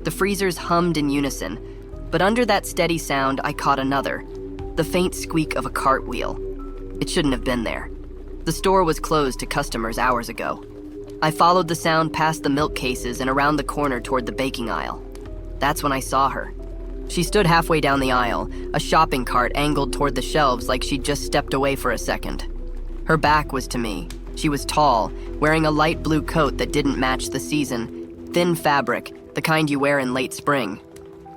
Speaker 1: The freezers hummed in unison, but under that steady sound I caught another, the faint squeak of a cartwheel. It shouldn't have been there. The store was closed to customers hours ago. I followed the sound past the milk cases and around the corner toward the baking aisle. That's when I saw her. She stood halfway down the aisle, a shopping cart angled toward the shelves like she'd just stepped away for a second. Her back was to me. She was tall, wearing a light blue coat that didn't match the season, thin fabric, the kind you wear in late spring.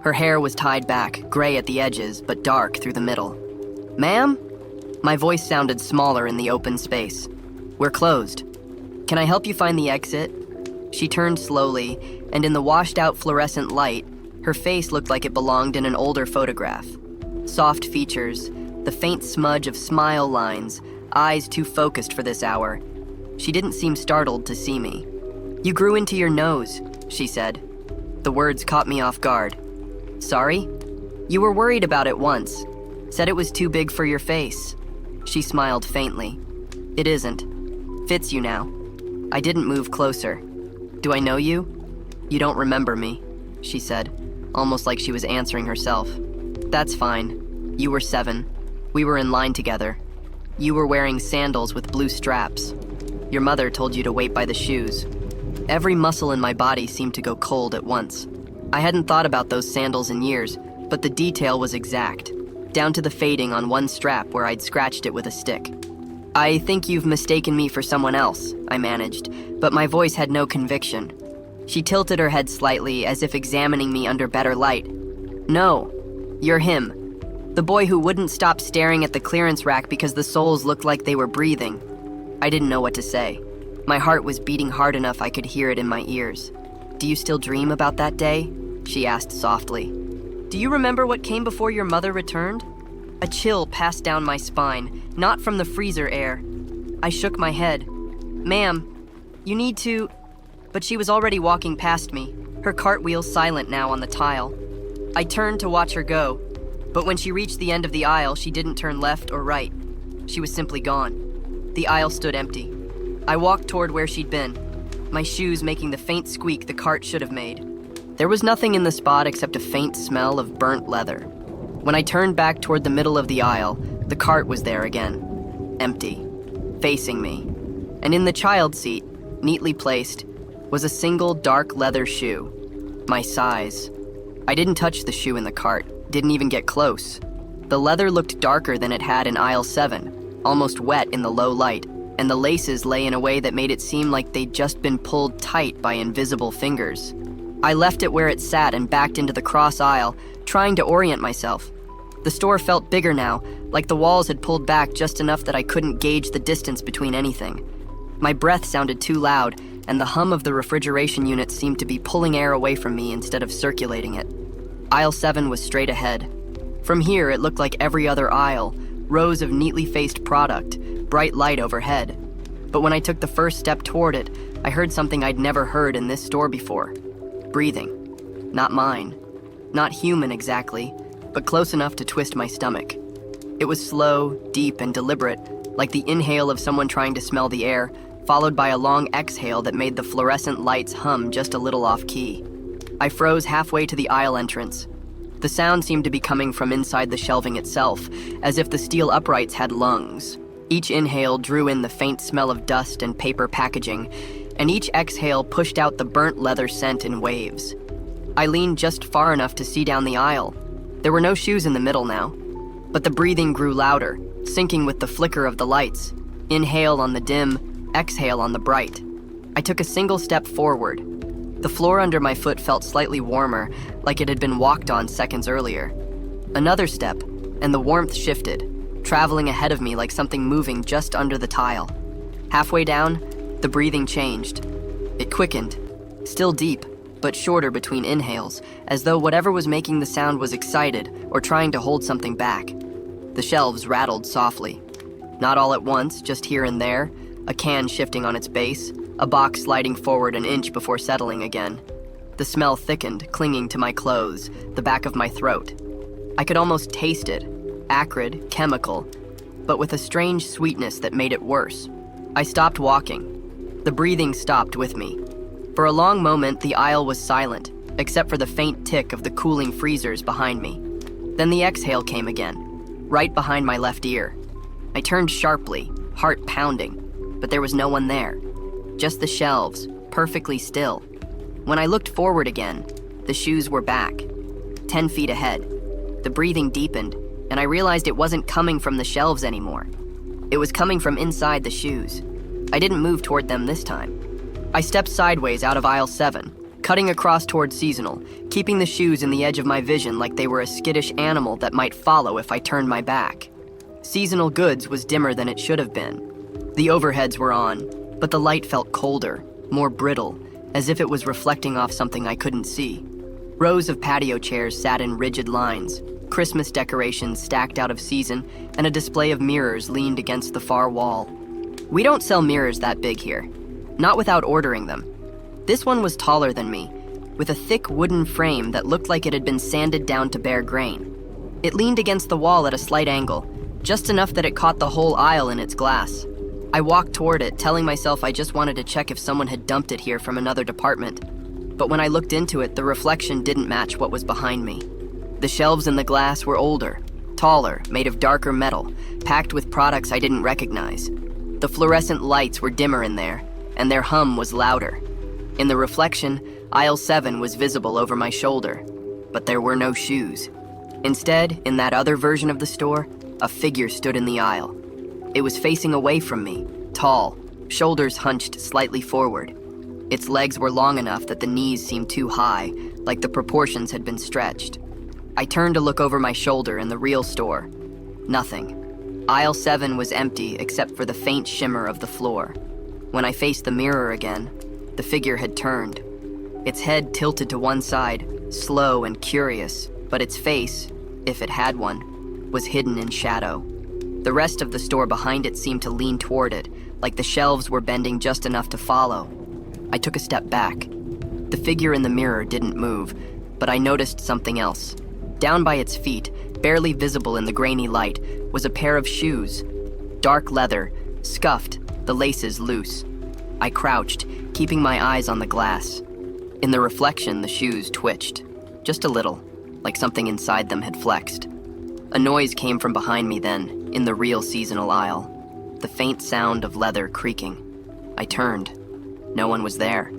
Speaker 1: Her hair was tied back, gray at the edges, but dark through the middle. "Ma'am?" My voice sounded smaller in the open space. "We're closed. Can I help you find the exit?" She turned slowly, and in the washed-out fluorescent light, her face looked like it belonged in an older photograph. Soft features, the faint smudge of smile lines, eyes too focused for this hour. She didn't seem startled to see me. "You grew into your nose," she said. The words caught me off guard. "Sorry? You were worried about it once. Said it was too big for your face." She smiled faintly. "It isn't. Fits you now." I didn't move closer. "Do I know you?" "You don't remember me," she said, almost like she was answering herself. "That's fine. You were 7. We were in line together. You were wearing sandals with blue straps. Your mother told you to wait by the shoes." Every muscle in my body seemed to go cold at once. I hadn't thought about those sandals in years, but the detail was exact, down to the fading on one strap where I'd scratched it with a stick. "I think you've mistaken me for someone else," I managed, but my voice had no conviction. She tilted her head slightly, as if examining me under better light. "No, you're him. The boy who wouldn't stop staring at the clearance rack because the soles looked like they were breathing." I didn't know what to say. My heart was beating hard enough I could hear it in my ears. "Do you still dream about that day?" she asked softly. "Do you remember what came before your mother returned?" A chill passed down my spine, not from the freezer air. I shook my head. "Ma'am, you need to..." But she was already walking past me. her cartwheel silent now on the tile. I turned to watch her go, but when she reached the end of the aisle, she didn't turn left or right. She was simply gone. The aisle stood empty. I walked toward where she'd been, my shoes making the faint squeak the cart should have made. There was nothing in the spot except a faint smell of burnt leather. When I turned back toward the middle of the aisle, the cart was there again, empty, facing me. And in the child seat, neatly placed, was a single dark leather shoe, my size. I didn't touch the shoe in the cart, didn't even get close. The leather looked darker than it had in aisle 7, almost wet in the low light, and the laces lay in a way that made it seem like they'd just been pulled tight by invisible fingers. I left it where it sat and backed into the cross aisle, trying to orient myself. The store felt bigger now, like the walls had pulled back just enough that I couldn't gauge the distance between anything. My breath sounded too loud, and the hum of the refrigeration unit seemed to be pulling air away from me instead of circulating it. Aisle 7 was straight ahead. From here, it looked like every other aisle, rows of neatly faced product, bright light overhead. But when I took the first step toward it, I heard something I'd never heard in this store before. Breathing. Not mine. Not human exactly, but close enough to twist my stomach. It was slow, deep, and deliberate, like the inhale of someone trying to smell the air, followed by a long exhale that made the fluorescent lights hum just a little off-key. I froze halfway to the aisle entrance. The sound seemed to be coming from inside the shelving itself, as if the steel uprights had lungs. Each inhale drew in the faint smell of dust and paper packaging, and each exhale pushed out the burnt leather scent in waves. I leaned just far enough to see down the aisle. There were no shoes in the middle now, but the breathing grew louder, syncing with the flicker of the lights. Inhale on the dim, exhale on the bright. I took a single step forward. The floor under my foot felt slightly warmer, like it had been walked on seconds earlier. Another step, and the warmth shifted, traveling ahead of me like something moving just under the tile. Halfway down, the breathing changed. It quickened, still deep, but shorter between inhales, as though whatever was making the sound was excited or trying to hold something back. The shelves rattled softly. Not all at once, just here and there, a can shifting on its base, a box sliding forward an inch before settling again. The smell thickened, clinging to my clothes, the back of my throat. I could almost taste it, acrid, chemical, but with a strange sweetness that made it worse. I stopped walking. The breathing stopped with me. For a long moment, the aisle was silent, except for the faint tick of the cooling freezers behind me. Then the exhale came again, right behind my left ear. I turned sharply, heart pounding, but there was no one there. Just the shelves, perfectly still. When I looked forward again, the shoes were back, 10 feet ahead. The breathing deepened, and I realized it wasn't coming from the shelves anymore. It was coming from inside the shoes. I didn't move toward them this time. I stepped sideways out of aisle 7, cutting across toward Seasonal, keeping the shoes in the edge of my vision like they were a skittish animal that might follow if I turned my back. Seasonal Goods was dimmer than it should have been. The overheads were on, but the light felt colder, more brittle, as if it was reflecting off something I couldn't see. Rows of patio chairs sat in rigid lines, Christmas decorations stacked out of season, and a display of mirrors leaned against the far wall. We don't sell mirrors that big here, not without ordering them. This one was taller than me, with a thick wooden frame that looked like it had been sanded down to bare grain. It leaned against the wall at a slight angle, just enough that it caught the whole aisle in its glass. I walked toward it, telling myself I just wanted to check if someone had dumped it here from another department. But when I looked into it, the reflection didn't match what was behind me. The shelves in the glass were older, taller, made of darker metal, packed with products I didn't recognize. The fluorescent lights were dimmer in there, and their hum was louder. In the reflection, aisle 7 was visible over my shoulder, but there were no shoes. Instead, in that other version of the store, a figure stood in the aisle. It was facing away from me, tall, shoulders hunched slightly forward. Its legs were long enough that the knees seemed too high, like the proportions had been stretched. I turned to look over my shoulder in the real store. Nothing. Aisle 7 was empty except for the faint shimmer of the floor. When I faced the mirror again, the figure had turned. Its head tilted to one side, slow and curious, but its face, if it had one, was hidden in shadow. The rest of the store behind it seemed to lean toward it, like the shelves were bending just enough to follow. I took a step back. The figure in the mirror didn't move, but I noticed something else. Down by its feet, barely visible in the grainy light, was a pair of shoes. Dark leather, scuffed, the laces loose. I crouched, keeping my eyes on the glass. In the reflection, the shoes twitched. Just a little, like something inside them had flexed. A noise came from behind me then, in the real seasonal aisle. The faint sound of leather creaking. I turned. No one was there.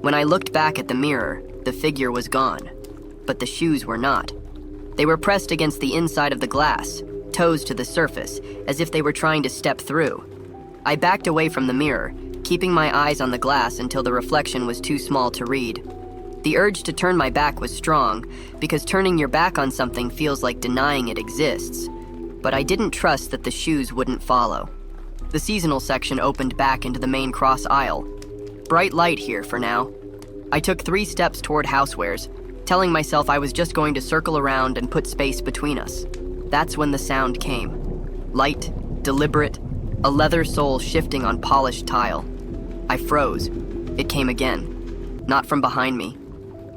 Speaker 1: When I looked back at the mirror, the figure was gone. But the shoes were not. They were pressed against the inside of the glass, toes to the surface, as if they were trying to step through. I backed away from the mirror, keeping my eyes on the glass until the reflection was too small to read. The urge to turn my back was strong, because turning your back on something feels like denying it exists. But I didn't trust that the shoes wouldn't follow. The seasonal section opened back into the main cross aisle. Bright light here for now. I took 3 steps toward housewares, telling myself I was just going to circle around and put space between us. That's when the sound came. Light, deliberate, a leather sole shifting on polished tile. I froze. It came again. Not from behind me.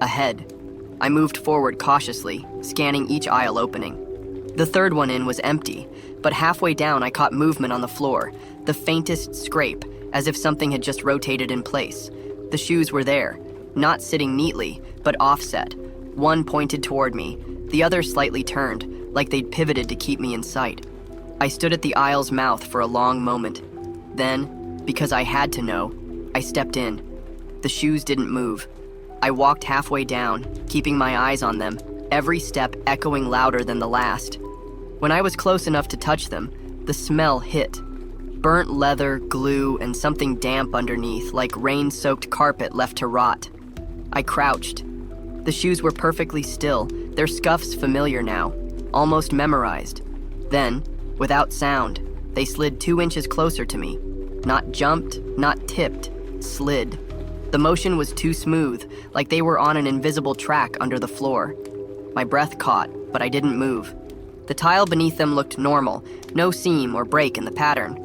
Speaker 1: Ahead. I moved forward cautiously, scanning each aisle opening. The third one in was empty, but halfway down I caught movement on the floor, the faintest scrape, as if something had just rotated in place. The shoes were there, not sitting neatly, but offset. One pointed toward me, the other slightly turned, like they'd pivoted to keep me in sight. I stood at the aisle's mouth for a long moment. Then, because I had to know, I stepped in. The shoes didn't move. I walked halfway down, keeping my eyes on them, every step echoing louder than the last. When I was close enough to touch them, the smell hit. Burnt leather, glue, and something damp underneath, like rain-soaked carpet left to rot. I crouched. The shoes were perfectly still, their scuffs familiar now, almost memorized. Then, without sound, they slid 2 inches closer to me. Not jumped, not tipped, slid. The motion was too smooth, like they were on an invisible track under the floor. My breath caught, but I didn't move. The tile beneath them looked normal, no seam or break in the pattern.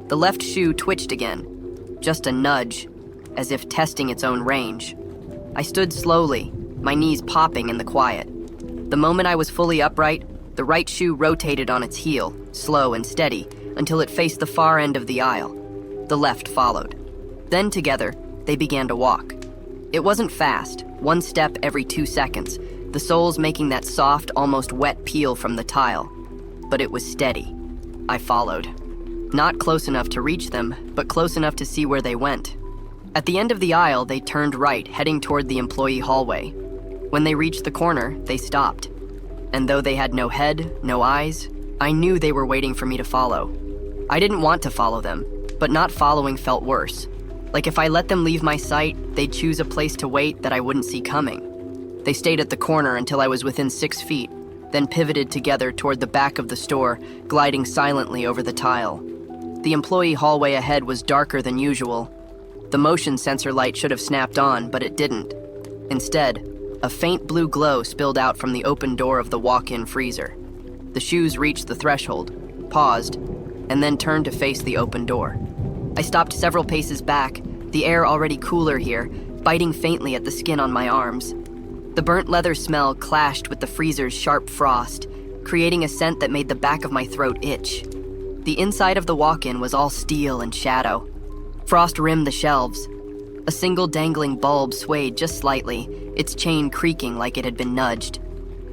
Speaker 1: The left shoe twitched again, just a nudge, as if testing its own range. I stood slowly, my knees popping in the quiet. The moment I was fully upright, the right shoe rotated on its heel, slow and steady, until it faced the far end of the aisle. The left followed. Then together, they began to walk. It wasn't fast, 1 step every 2 seconds, the soles making that soft, almost wet peel from the tile. But it was steady. I followed. Not close enough to reach them, but close enough to see where they went. At the end of the aisle, they turned right, heading toward the employee hallway. When they reached the corner, they stopped. And though they had no head, no eyes, I knew they were waiting for me to follow. I didn't want to follow them, but not following felt worse. Like if I let them leave my sight, they'd choose a place to wait that I wouldn't see coming. They stayed at the corner until I was within 6 feet, then pivoted together toward the back of the store, gliding silently over the tile. The employee hallway ahead was darker than usual. The motion sensor light should have snapped on, but it didn't. Instead, a faint blue glow spilled out from the open door of the walk-in freezer. The shoes reached the threshold, paused, and then turned to face the open door. I stopped several paces back, the air already cooler here, biting faintly at the skin on my arms. The burnt leather smell clashed with the freezer's sharp frost, creating a scent that made the back of my throat itch. The inside of the walk-in was all steel and shadow. Frost rimmed the shelves. A single dangling bulb swayed just slightly, its chain creaking like it had been nudged.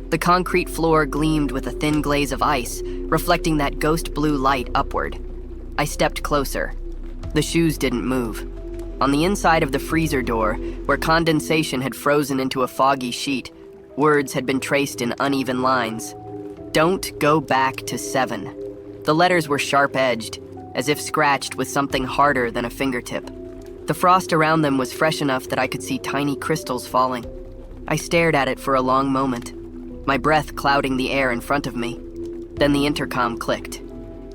Speaker 1: The concrete floor gleamed with a thin glaze of ice, reflecting that ghost blue light upward. I stepped closer. The shoes didn't move. On the inside of the freezer door, where condensation had frozen into a foggy sheet, words had been traced in uneven lines. Don't go back to 7. The letters were sharp-edged, as if scratched with something harder than a fingertip. The frost around them was fresh enough that I could see tiny crystals falling. I stared at it for a long moment, my breath clouding the air in front of me. Then the intercom clicked.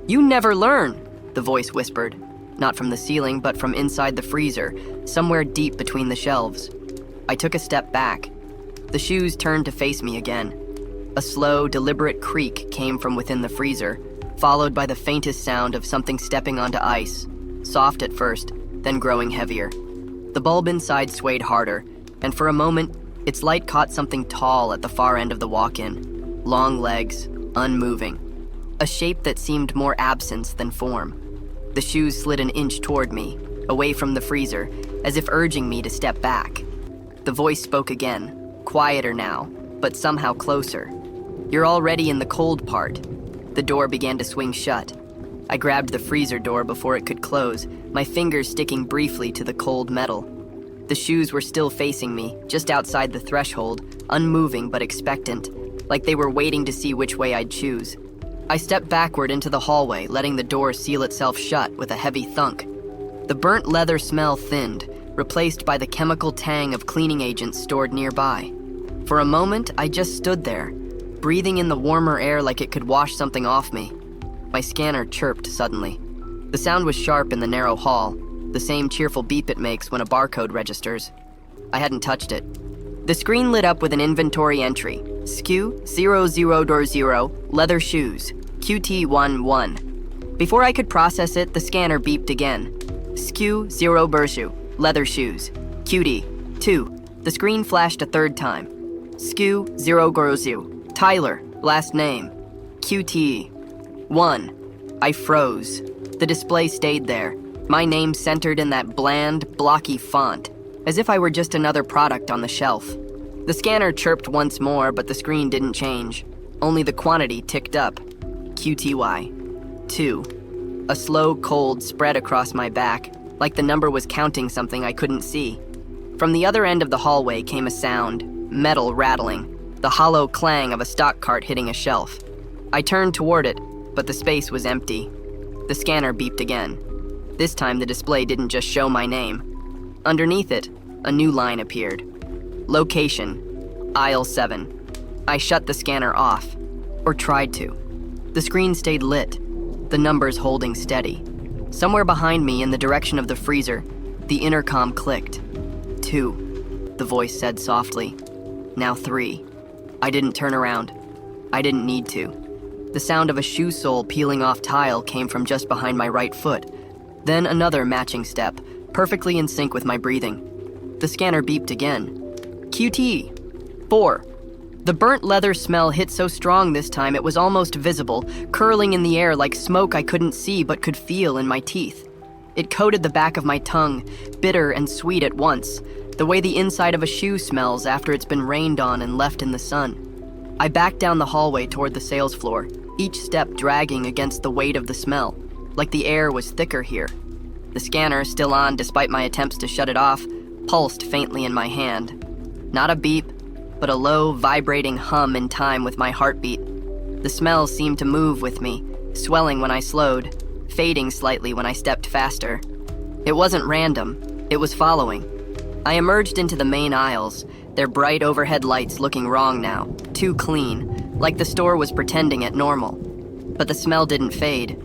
Speaker 1: "You never learn," the voice whispered. Not from the ceiling, but from inside the freezer, somewhere deep between the shelves. I took a step back. The shoes turned to face me again. A slow, deliberate creak came from within the freezer, followed by the faintest sound of something stepping onto ice, soft at first, then growing heavier. The bulb inside swayed harder, and for a moment, its light caught something tall at the far end of the walk-in. Long legs, unmoving. A shape that seemed more absence than form. The shoes slid an inch toward me, away from the freezer, as if urging me to step back. The voice spoke again, quieter now, but somehow closer. "You're already in the cold part." The door began to swing shut. I grabbed the freezer door before it could close, my fingers sticking briefly to the cold metal. The shoes were still facing me, just outside the threshold, unmoving but expectant, like they were waiting to see which way I'd choose. I stepped backward into the hallway, letting the door seal itself shut with a heavy thunk. The burnt leather smell thinned, replaced by the chemical tang of cleaning agents stored nearby. For a moment, I just stood there, breathing in the warmer air like it could wash something off me. My scanner chirped suddenly. The sound was sharp in the narrow hall, the same cheerful beep it makes when a barcode registers. I hadn't touched it. The screen lit up with an inventory entry. SKU 0000, leather shoes, QT11. Before I could process it, the scanner beeped again. SKU 0 Bershu, leather shoes, QD2. The screen flashed a third time. SKU 0 Gorozu, Tyler, last name, QT1. I froze. The display stayed there, my name centered in that bland, blocky font, as if I were just another product on the shelf. The scanner chirped once more, but the screen didn't change. Only the quantity ticked up. QTY2. A slow cold spread across my back, like the number was counting something I couldn't see. From the other end of the hallway came a sound, metal rattling, the hollow clang of a stock cart hitting a shelf. I turned toward it, but the space was empty. The scanner beeped again. This time the display didn't just show my name. Underneath it, a new line appeared. Location, aisle 7. I shut the scanner off, or tried to. The screen stayed lit, the numbers holding steady. Somewhere behind me in the direction of the freezer, the intercom clicked. 2, the voice said softly. Now 3. I didn't turn around. I didn't need to. The sound of a shoe sole peeling off tile came from just behind my right foot. Then another matching step, perfectly in sync with my breathing. The scanner beeped again. QT4. The burnt leather smell hit so strong this time it was almost visible, curling in the air like smoke I couldn't see but could feel in my teeth. It coated the back of my tongue, bitter and sweet at once, the way the inside of a shoe smells after it's been rained on and left in the sun. I backed down the hallway toward the sales floor, each step dragging against the weight of the smell, like the air was thicker here. The scanner, still on despite my attempts to shut it off, pulsed faintly in my hand. Not a beep, but a low, vibrating hum in time with my heartbeat. The smell seemed to move with me, swelling when I slowed, fading slightly when I stepped faster. It wasn't random, it was following. I emerged into the main aisles, their bright overhead lights looking wrong now, too clean, like the store was pretending it normal. But the smell didn't fade.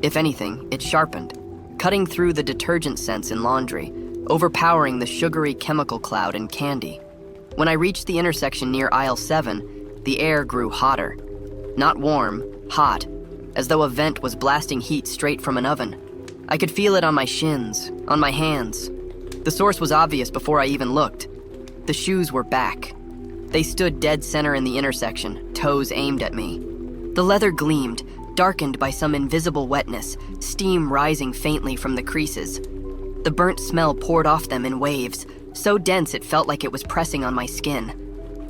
Speaker 1: If anything, it sharpened, cutting through the detergent scents in laundry, overpowering the sugary chemical cloud in candy. When I reached the intersection near aisle 7, the air grew hotter. Not warm, hot, as though a vent was blasting heat straight from an oven. I could feel it on my shins, on my hands. The source was obvious before I even looked. The shoes were back. They stood dead center in the intersection, toes aimed at me. The leather gleamed, darkened by some invisible wetness, steam rising faintly from the creases. The burnt smell poured off them in waves, so dense it felt like it was pressing on my skin.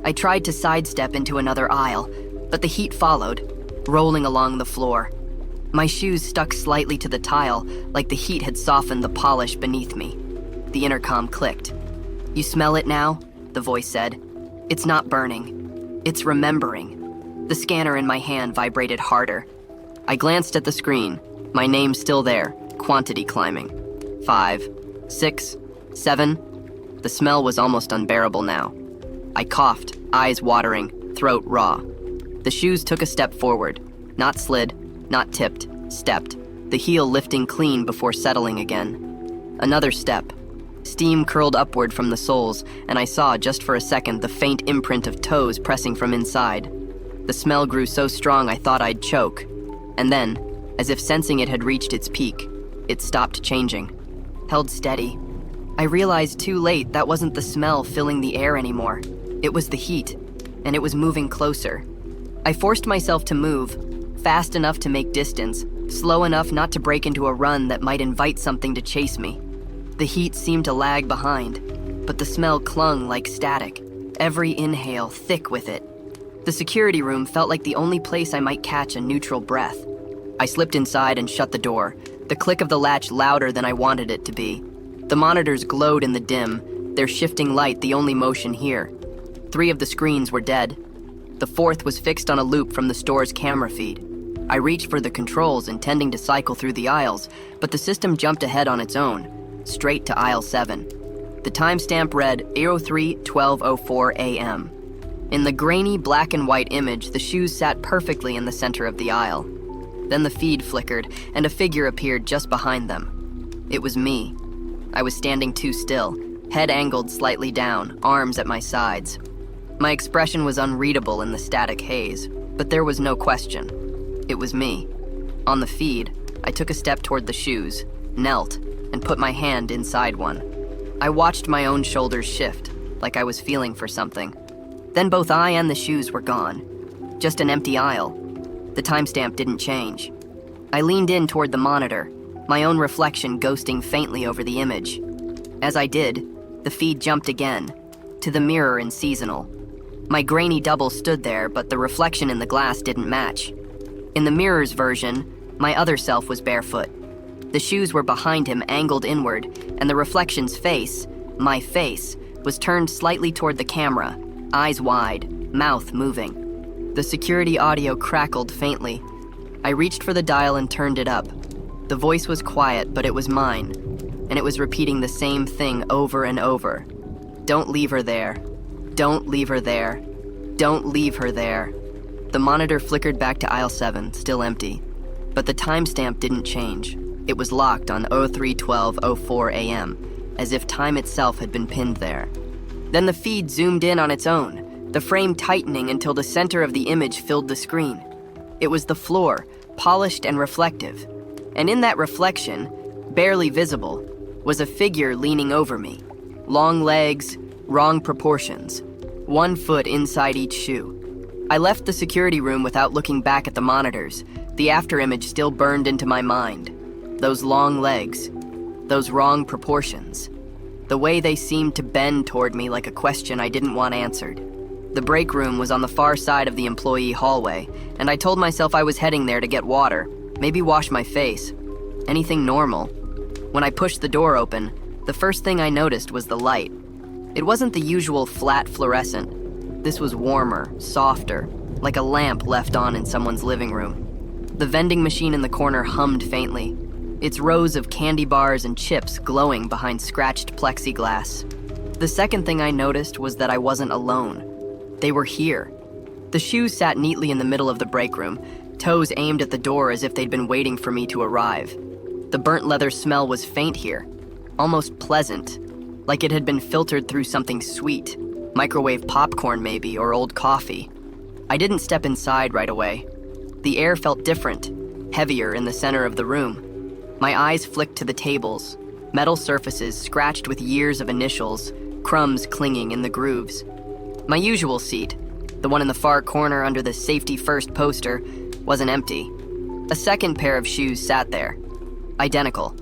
Speaker 1: I tried to sidestep into another aisle, but the heat followed, rolling along the floor. My shoes stuck slightly to the tile, like the heat had softened the polish beneath me. The intercom clicked. "You smell it now?" the voice said. "It's not burning. It's remembering." The scanner in my hand vibrated harder. I glanced at the screen, my name still there, quantity climbing. 5, 6, 7. The smell was almost unbearable now. I coughed, eyes watering, throat raw. The shoes took a step forward, not slid, not tipped, stepped, the heel lifting clean before settling again. Another step. Steam curled upward from the soles, and I saw just for a second the faint imprint of toes pressing from inside. The smell grew so strong I thought I'd choke. And then, as if sensing it had reached its peak, it stopped changing, held steady. I realized too late that wasn't the smell filling the air anymore. It was the heat, and it was moving closer. I forced myself to move, fast enough to make distance, slow enough not to break into a run that might invite something to chase me. The heat seemed to lag behind, but the smell clung like static, every inhale thick with it. The security room felt like the only place I might catch a neutral breath. I slipped inside and shut the door, the click of the latch louder than I wanted it to be. The monitors glowed in the dim, their shifting light the only motion here. 3 of the screens were dead. The 4th was fixed on a loop from the store's camera feed. I reached for the controls, intending to cycle through the aisles, but the system jumped ahead on its own, straight to aisle 7. The timestamp read 03:12:04 a.m. In the grainy black and white image, the shoes sat perfectly in the center of the aisle. Then the feed flickered, and a figure appeared just behind them. It was me. I was standing too still, head angled slightly down, arms at my sides. My expression was unreadable in the static haze, but there was no question. It was me. On the feed, I took a step toward the shoes, knelt, and put my hand inside one. I watched my own shoulders shift, like I was feeling for something. Then both I and the shoes were gone. Just an empty aisle. The timestamp didn't change. I leaned in toward the monitor, my own reflection ghosting faintly over the image. As I did, the feed jumped again, to the mirror in seasonal. My grainy double stood there, but the reflection in the glass didn't match. In the mirror's version, my other self was barefoot. The shoes were behind him, angled inward, and the reflection's face, my face, was turned slightly toward the camera, eyes wide, mouth moving. The security audio crackled faintly. I reached for the dial and turned it up. The voice was quiet, but it was mine, and it was repeating the same thing over and over. Don't leave her there. Don't leave her there. Don't leave her there. The monitor flickered back to aisle 7, still empty. But the timestamp didn't change. It was locked on 03:12:04 a.m., as if time itself had been pinned there. Then the feed zoomed in on its own, the frame tightening until the center of the image filled the screen. It was the floor, polished and reflective. And in that reflection, barely visible, was a figure leaning over me. Long legs, wrong proportions, 1 foot inside each shoe. I left the security room without looking back at the monitors. The afterimage still burned into my mind. Those long legs, those wrong proportions, the way they seemed to bend toward me like a question I didn't want answered. The break room was on the far side of the employee hallway, and I told myself I was heading there to get water, maybe wash my face. Anything normal. When I pushed the door open, the first thing I noticed was the light. It wasn't the usual flat fluorescent. This was warmer, softer, like a lamp left on in someone's living room. The vending machine in the corner hummed faintly, its rows of candy bars and chips glowing behind scratched plexiglass. The second thing I noticed was that I wasn't alone. They were here. The shoes sat neatly in the middle of the break room, toes aimed at the door as if they'd been waiting for me to arrive. The burnt leather smell was faint here, almost pleasant, like it had been filtered through something sweet, microwave popcorn maybe, or old coffee. I didn't step inside right away. The air felt different, heavier in the center of the room. My eyes flicked to the tables, metal surfaces scratched with years of initials, crumbs clinging in the grooves. My usual seat, the one in the far corner under the safety first poster, wasn't empty. A second pair of shoes sat there, identical.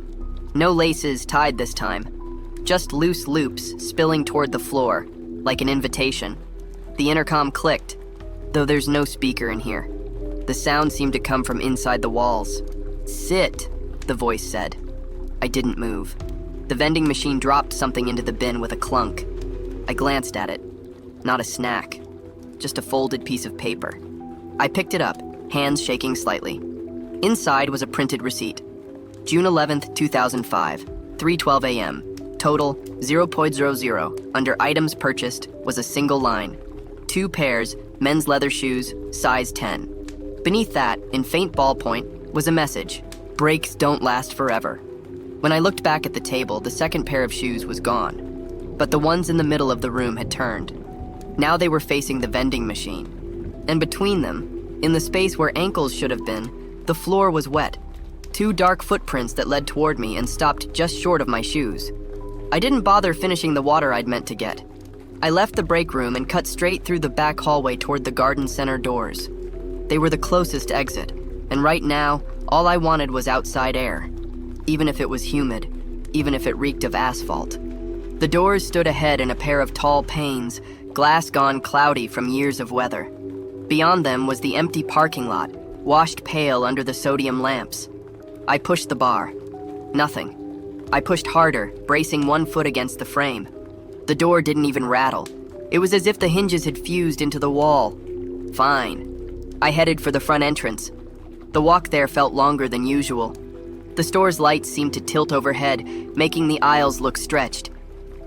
Speaker 1: No laces tied this time, just loose loops spilling toward the floor, like an invitation. The intercom clicked, though there's no speaker in here. The sound seemed to come from inside the walls. "Sit," the voice said. I didn't move. The vending machine dropped something into the bin with a clunk. I glanced at it. Not a snack, just a folded piece of paper. I picked it up, hands shaking slightly. Inside was a printed receipt. June 11th, 2005, 3:12 a.m. Total 0.00. Under items purchased was a single line. 2 pairs, men's leather shoes, size 10. Beneath that, in faint ballpoint, was a message. Breaks don't last forever. When I looked back at the table, the second pair of shoes was gone. But the ones in the middle of the room had turned. Now they were facing the vending machine. And between them, in the space where ankles should have been, the floor was wet. 2 dark footprints that led toward me and stopped just short of my shoes. I didn't bother finishing the water I'd meant to get. I left the break room and cut straight through the back hallway toward the garden center doors. They were the closest exit, and right now, all I wanted was outside air. Even if it was humid, even if it reeked of asphalt. The doors stood ahead in a pair of tall panes, glass gone cloudy from years of weather. Beyond them was the empty parking lot, washed pale under the sodium lamps. I pushed the bar. Nothing. I pushed harder, bracing one foot against the frame. The door didn't even rattle. It was as if the hinges had fused into the wall. Fine. I headed for the front entrance. The walk there felt longer than usual. The store's lights seemed to tilt overhead, making the aisles look stretched.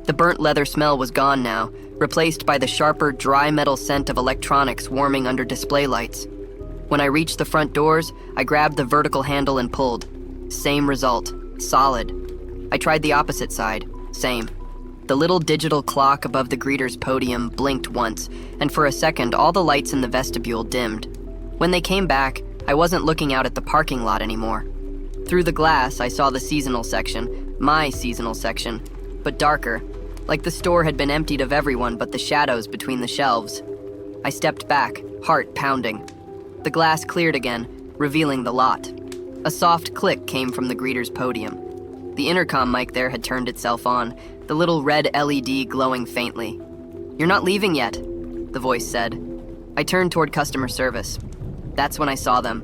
Speaker 1: The burnt leather smell was gone now, replaced by the sharper, dry metal scent of electronics warming under display lights. When I reached the front doors, I grabbed the vertical handle and pulled. Same result. Solid. I tried the opposite side. Same. The little digital clock above the greeter's podium blinked once, and for a second all the lights in the vestibule dimmed. When they came back, I wasn't looking out at the parking lot anymore. Through the glass, I saw the seasonal section, my seasonal section, but darker, like the store had been emptied of everyone but the shadows between the shelves. I stepped back, heart pounding. The glass cleared again, revealing the lot. A soft click came from the greeter's podium. The intercom mic there had turned itself on, the little red LED glowing faintly. "You're not leaving yet," the voice said. I turned toward customer service. That's when I saw them.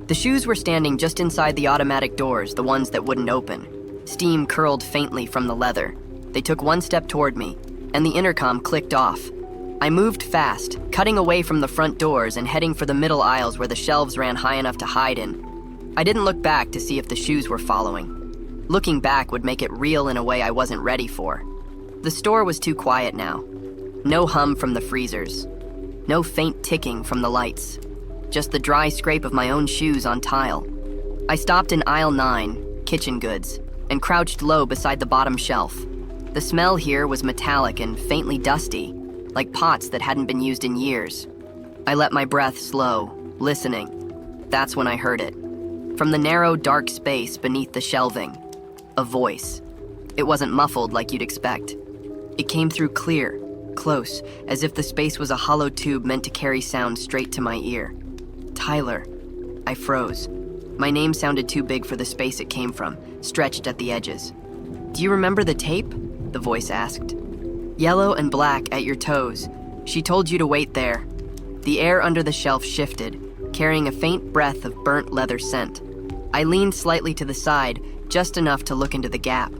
Speaker 1: The shoes were standing just inside the automatic doors, the ones that wouldn't open. Steam curled faintly from the leather. They took one step toward me, and the intercom clicked off. I moved fast, cutting away from the front doors and heading for the middle aisles where the shelves ran high enough to hide in. I didn't look back to see if the shoes were following. Looking back would make it real in a way I wasn't ready for. The store was too quiet now. No hum from the freezers. No faint ticking from the lights. Just the dry scrape of my own shoes on tile. I stopped in aisle 9, kitchen goods, and crouched low beside the bottom shelf. The smell here was metallic and faintly dusty, like pots that hadn't been used in years. I let my breath slow, listening. That's when I heard it. From the narrow, dark space beneath the shelving, a voice. It wasn't muffled like you'd expect. It came through clear, close, as if the space was a hollow tube meant to carry sound straight to my ear. Tyler. I froze. My name sounded too big for the space it came from, stretched at the edges. "Do you remember the tape?" the voice asked. "Yellow and black at your toes. She told you to wait there." The air under the shelf shifted, carrying a faint breath of burnt leather scent. I leaned slightly to the side, just enough to look into the gap.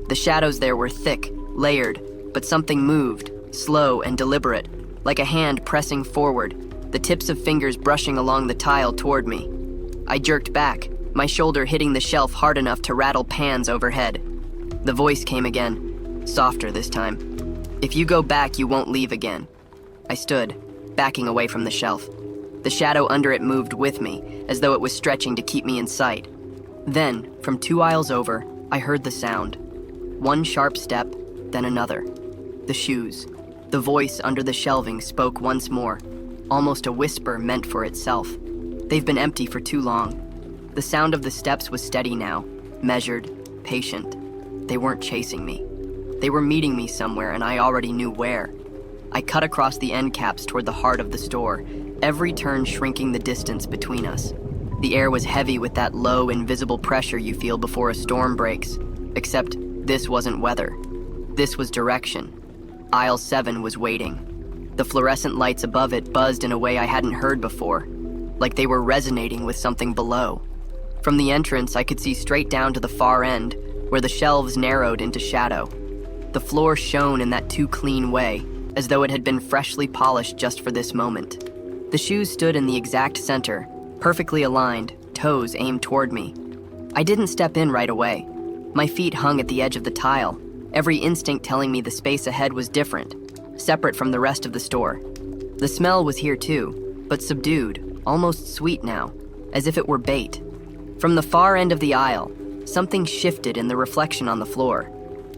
Speaker 1: The shadows there were thick, layered, but something moved, slow and deliberate, like a hand pressing forward, the tips of fingers brushing along the tile toward me. I jerked back, my shoulder hitting the shelf hard enough to rattle pans overhead. The voice came again, softer this time. "If you go back, you won't leave again." I stood, backing away from the shelf. The shadow under it moved with me, as though it was stretching to keep me in sight. Then, from 2 aisles over, I heard the sound. One sharp step, then another. The shoes. The voice under the shelving spoke once more, almost a whisper meant for itself. They've been empty for too long. The sound of the steps was steady now, measured, patient. They weren't chasing me. They were meeting me somewhere, and I already knew where. I cut across the end caps toward the heart of the store, every turn shrinking the distance between us. The air was heavy with that low, invisible pressure you feel before a storm breaks. Except this wasn't weather. This was direction. Aisle 7 was waiting. The fluorescent lights above it buzzed in a way I hadn't heard before, like they were resonating with something below. From the entrance, I could see straight down to the far end, where the shelves narrowed into shadow. The floor shone in that too clean way, as though it had been freshly polished just for this moment. The shoes stood in the exact center, perfectly aligned, toes aimed toward me. I didn't step in right away. My feet hung at the edge of the tile, every instinct telling me the space ahead was different, separate from the rest of the store. The smell was here too, but subdued, almost sweet now, as if it were bait. From the far end of the aisle, something shifted in the reflection on the floor.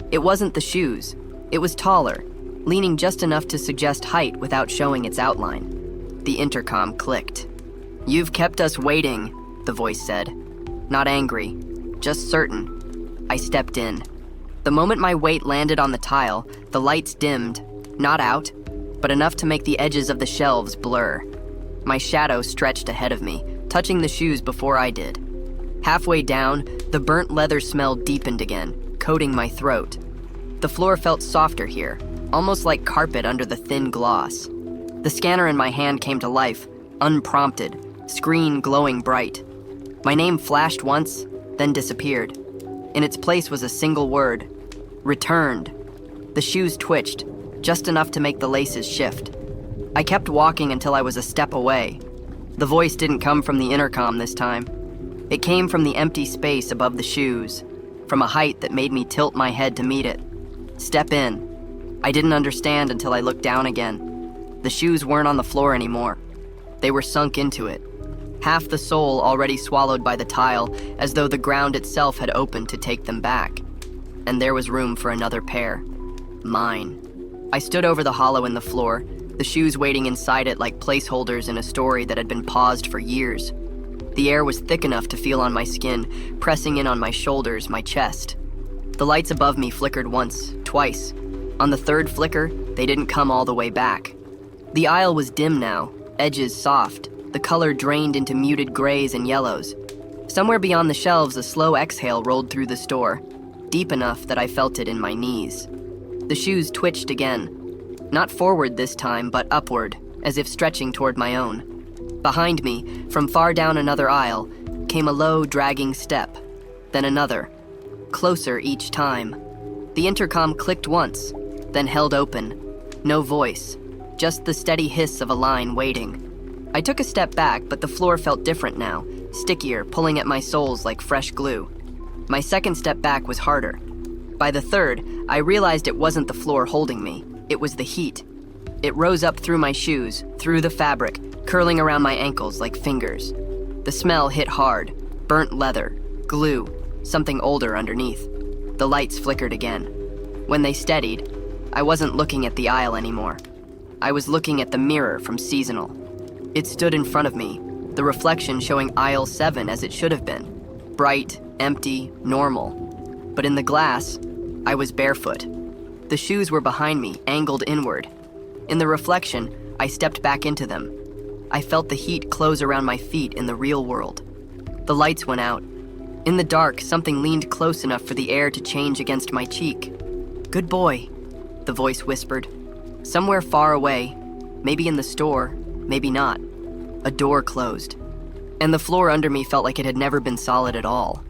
Speaker 1: It wasn't the shoes. It was taller, leaning just enough to suggest height without showing its outline. The intercom clicked. "You've kept us waiting," the voice said. Not angry, just certain. I stepped in. The moment my weight landed on the tile, the lights dimmed, not out, but enough to make the edges of the shelves blur. My shadow stretched ahead of me, touching the shoes before I did. Halfway down, the burnt leather smell deepened again, coating my throat. The floor felt softer here, almost like carpet under the thin gloss. The scanner in my hand came to life, unprompted, screen glowing bright. My name flashed once, then disappeared. In its place was a single word: returned. The shoes twitched, just enough to make the laces shift. I kept walking until I was a step away. The voice didn't come from the intercom this time. It came from the empty space above the shoes, from a height that made me tilt my head to meet it. Step in. I didn't understand until I looked down again. The shoes weren't on the floor anymore. They were sunk into it. Half the sole already swallowed by the tile, as though the ground itself had opened to take them back. And there was room for another pair. Mine. I stood over the hollow in the floor, the shoes waiting inside it like placeholders in a story that had been paused for years. The air was thick enough to feel on my skin, pressing in on my shoulders, my chest. The lights above me flickered once, twice. On the third flicker, they didn't come all the way back. The aisle was dim now, edges soft, the color drained into muted grays and yellows. Somewhere beyond the shelves, a slow exhale rolled through the store, deep enough that I felt it in my knees. The shoes twitched again. Not forward this time, but upward, as if stretching toward my own. Behind me, from far down another aisle, came a low, dragging step, then another, closer each time. The intercom clicked once, then held open. No voice, just the steady hiss of a line waiting. I took a step back, but the floor felt different now, stickier, pulling at my soles like fresh glue. My second step back was harder. By the third, I realized it wasn't the floor holding me, it was the heat. It rose up through my shoes, through the fabric, curling around my ankles like fingers. The smell hit hard, burnt leather, glue, something older underneath. The lights flickered again. When they steadied, I wasn't looking at the aisle anymore. I was looking at the mirror from Seasonal. It stood in front of me, the reflection showing aisle 7 as it should have been. Bright, empty, normal. But in the glass, I was barefoot. The shoes were behind me, angled inward. In the reflection, I stepped back into them. I felt the heat close around my feet in the real world. The lights went out. In the dark, something leaned close enough for the air to change against my cheek. "Good boy," the voice whispered. Somewhere far away, maybe in the store, maybe not, a door closed. And the floor under me felt like it had never been solid at all.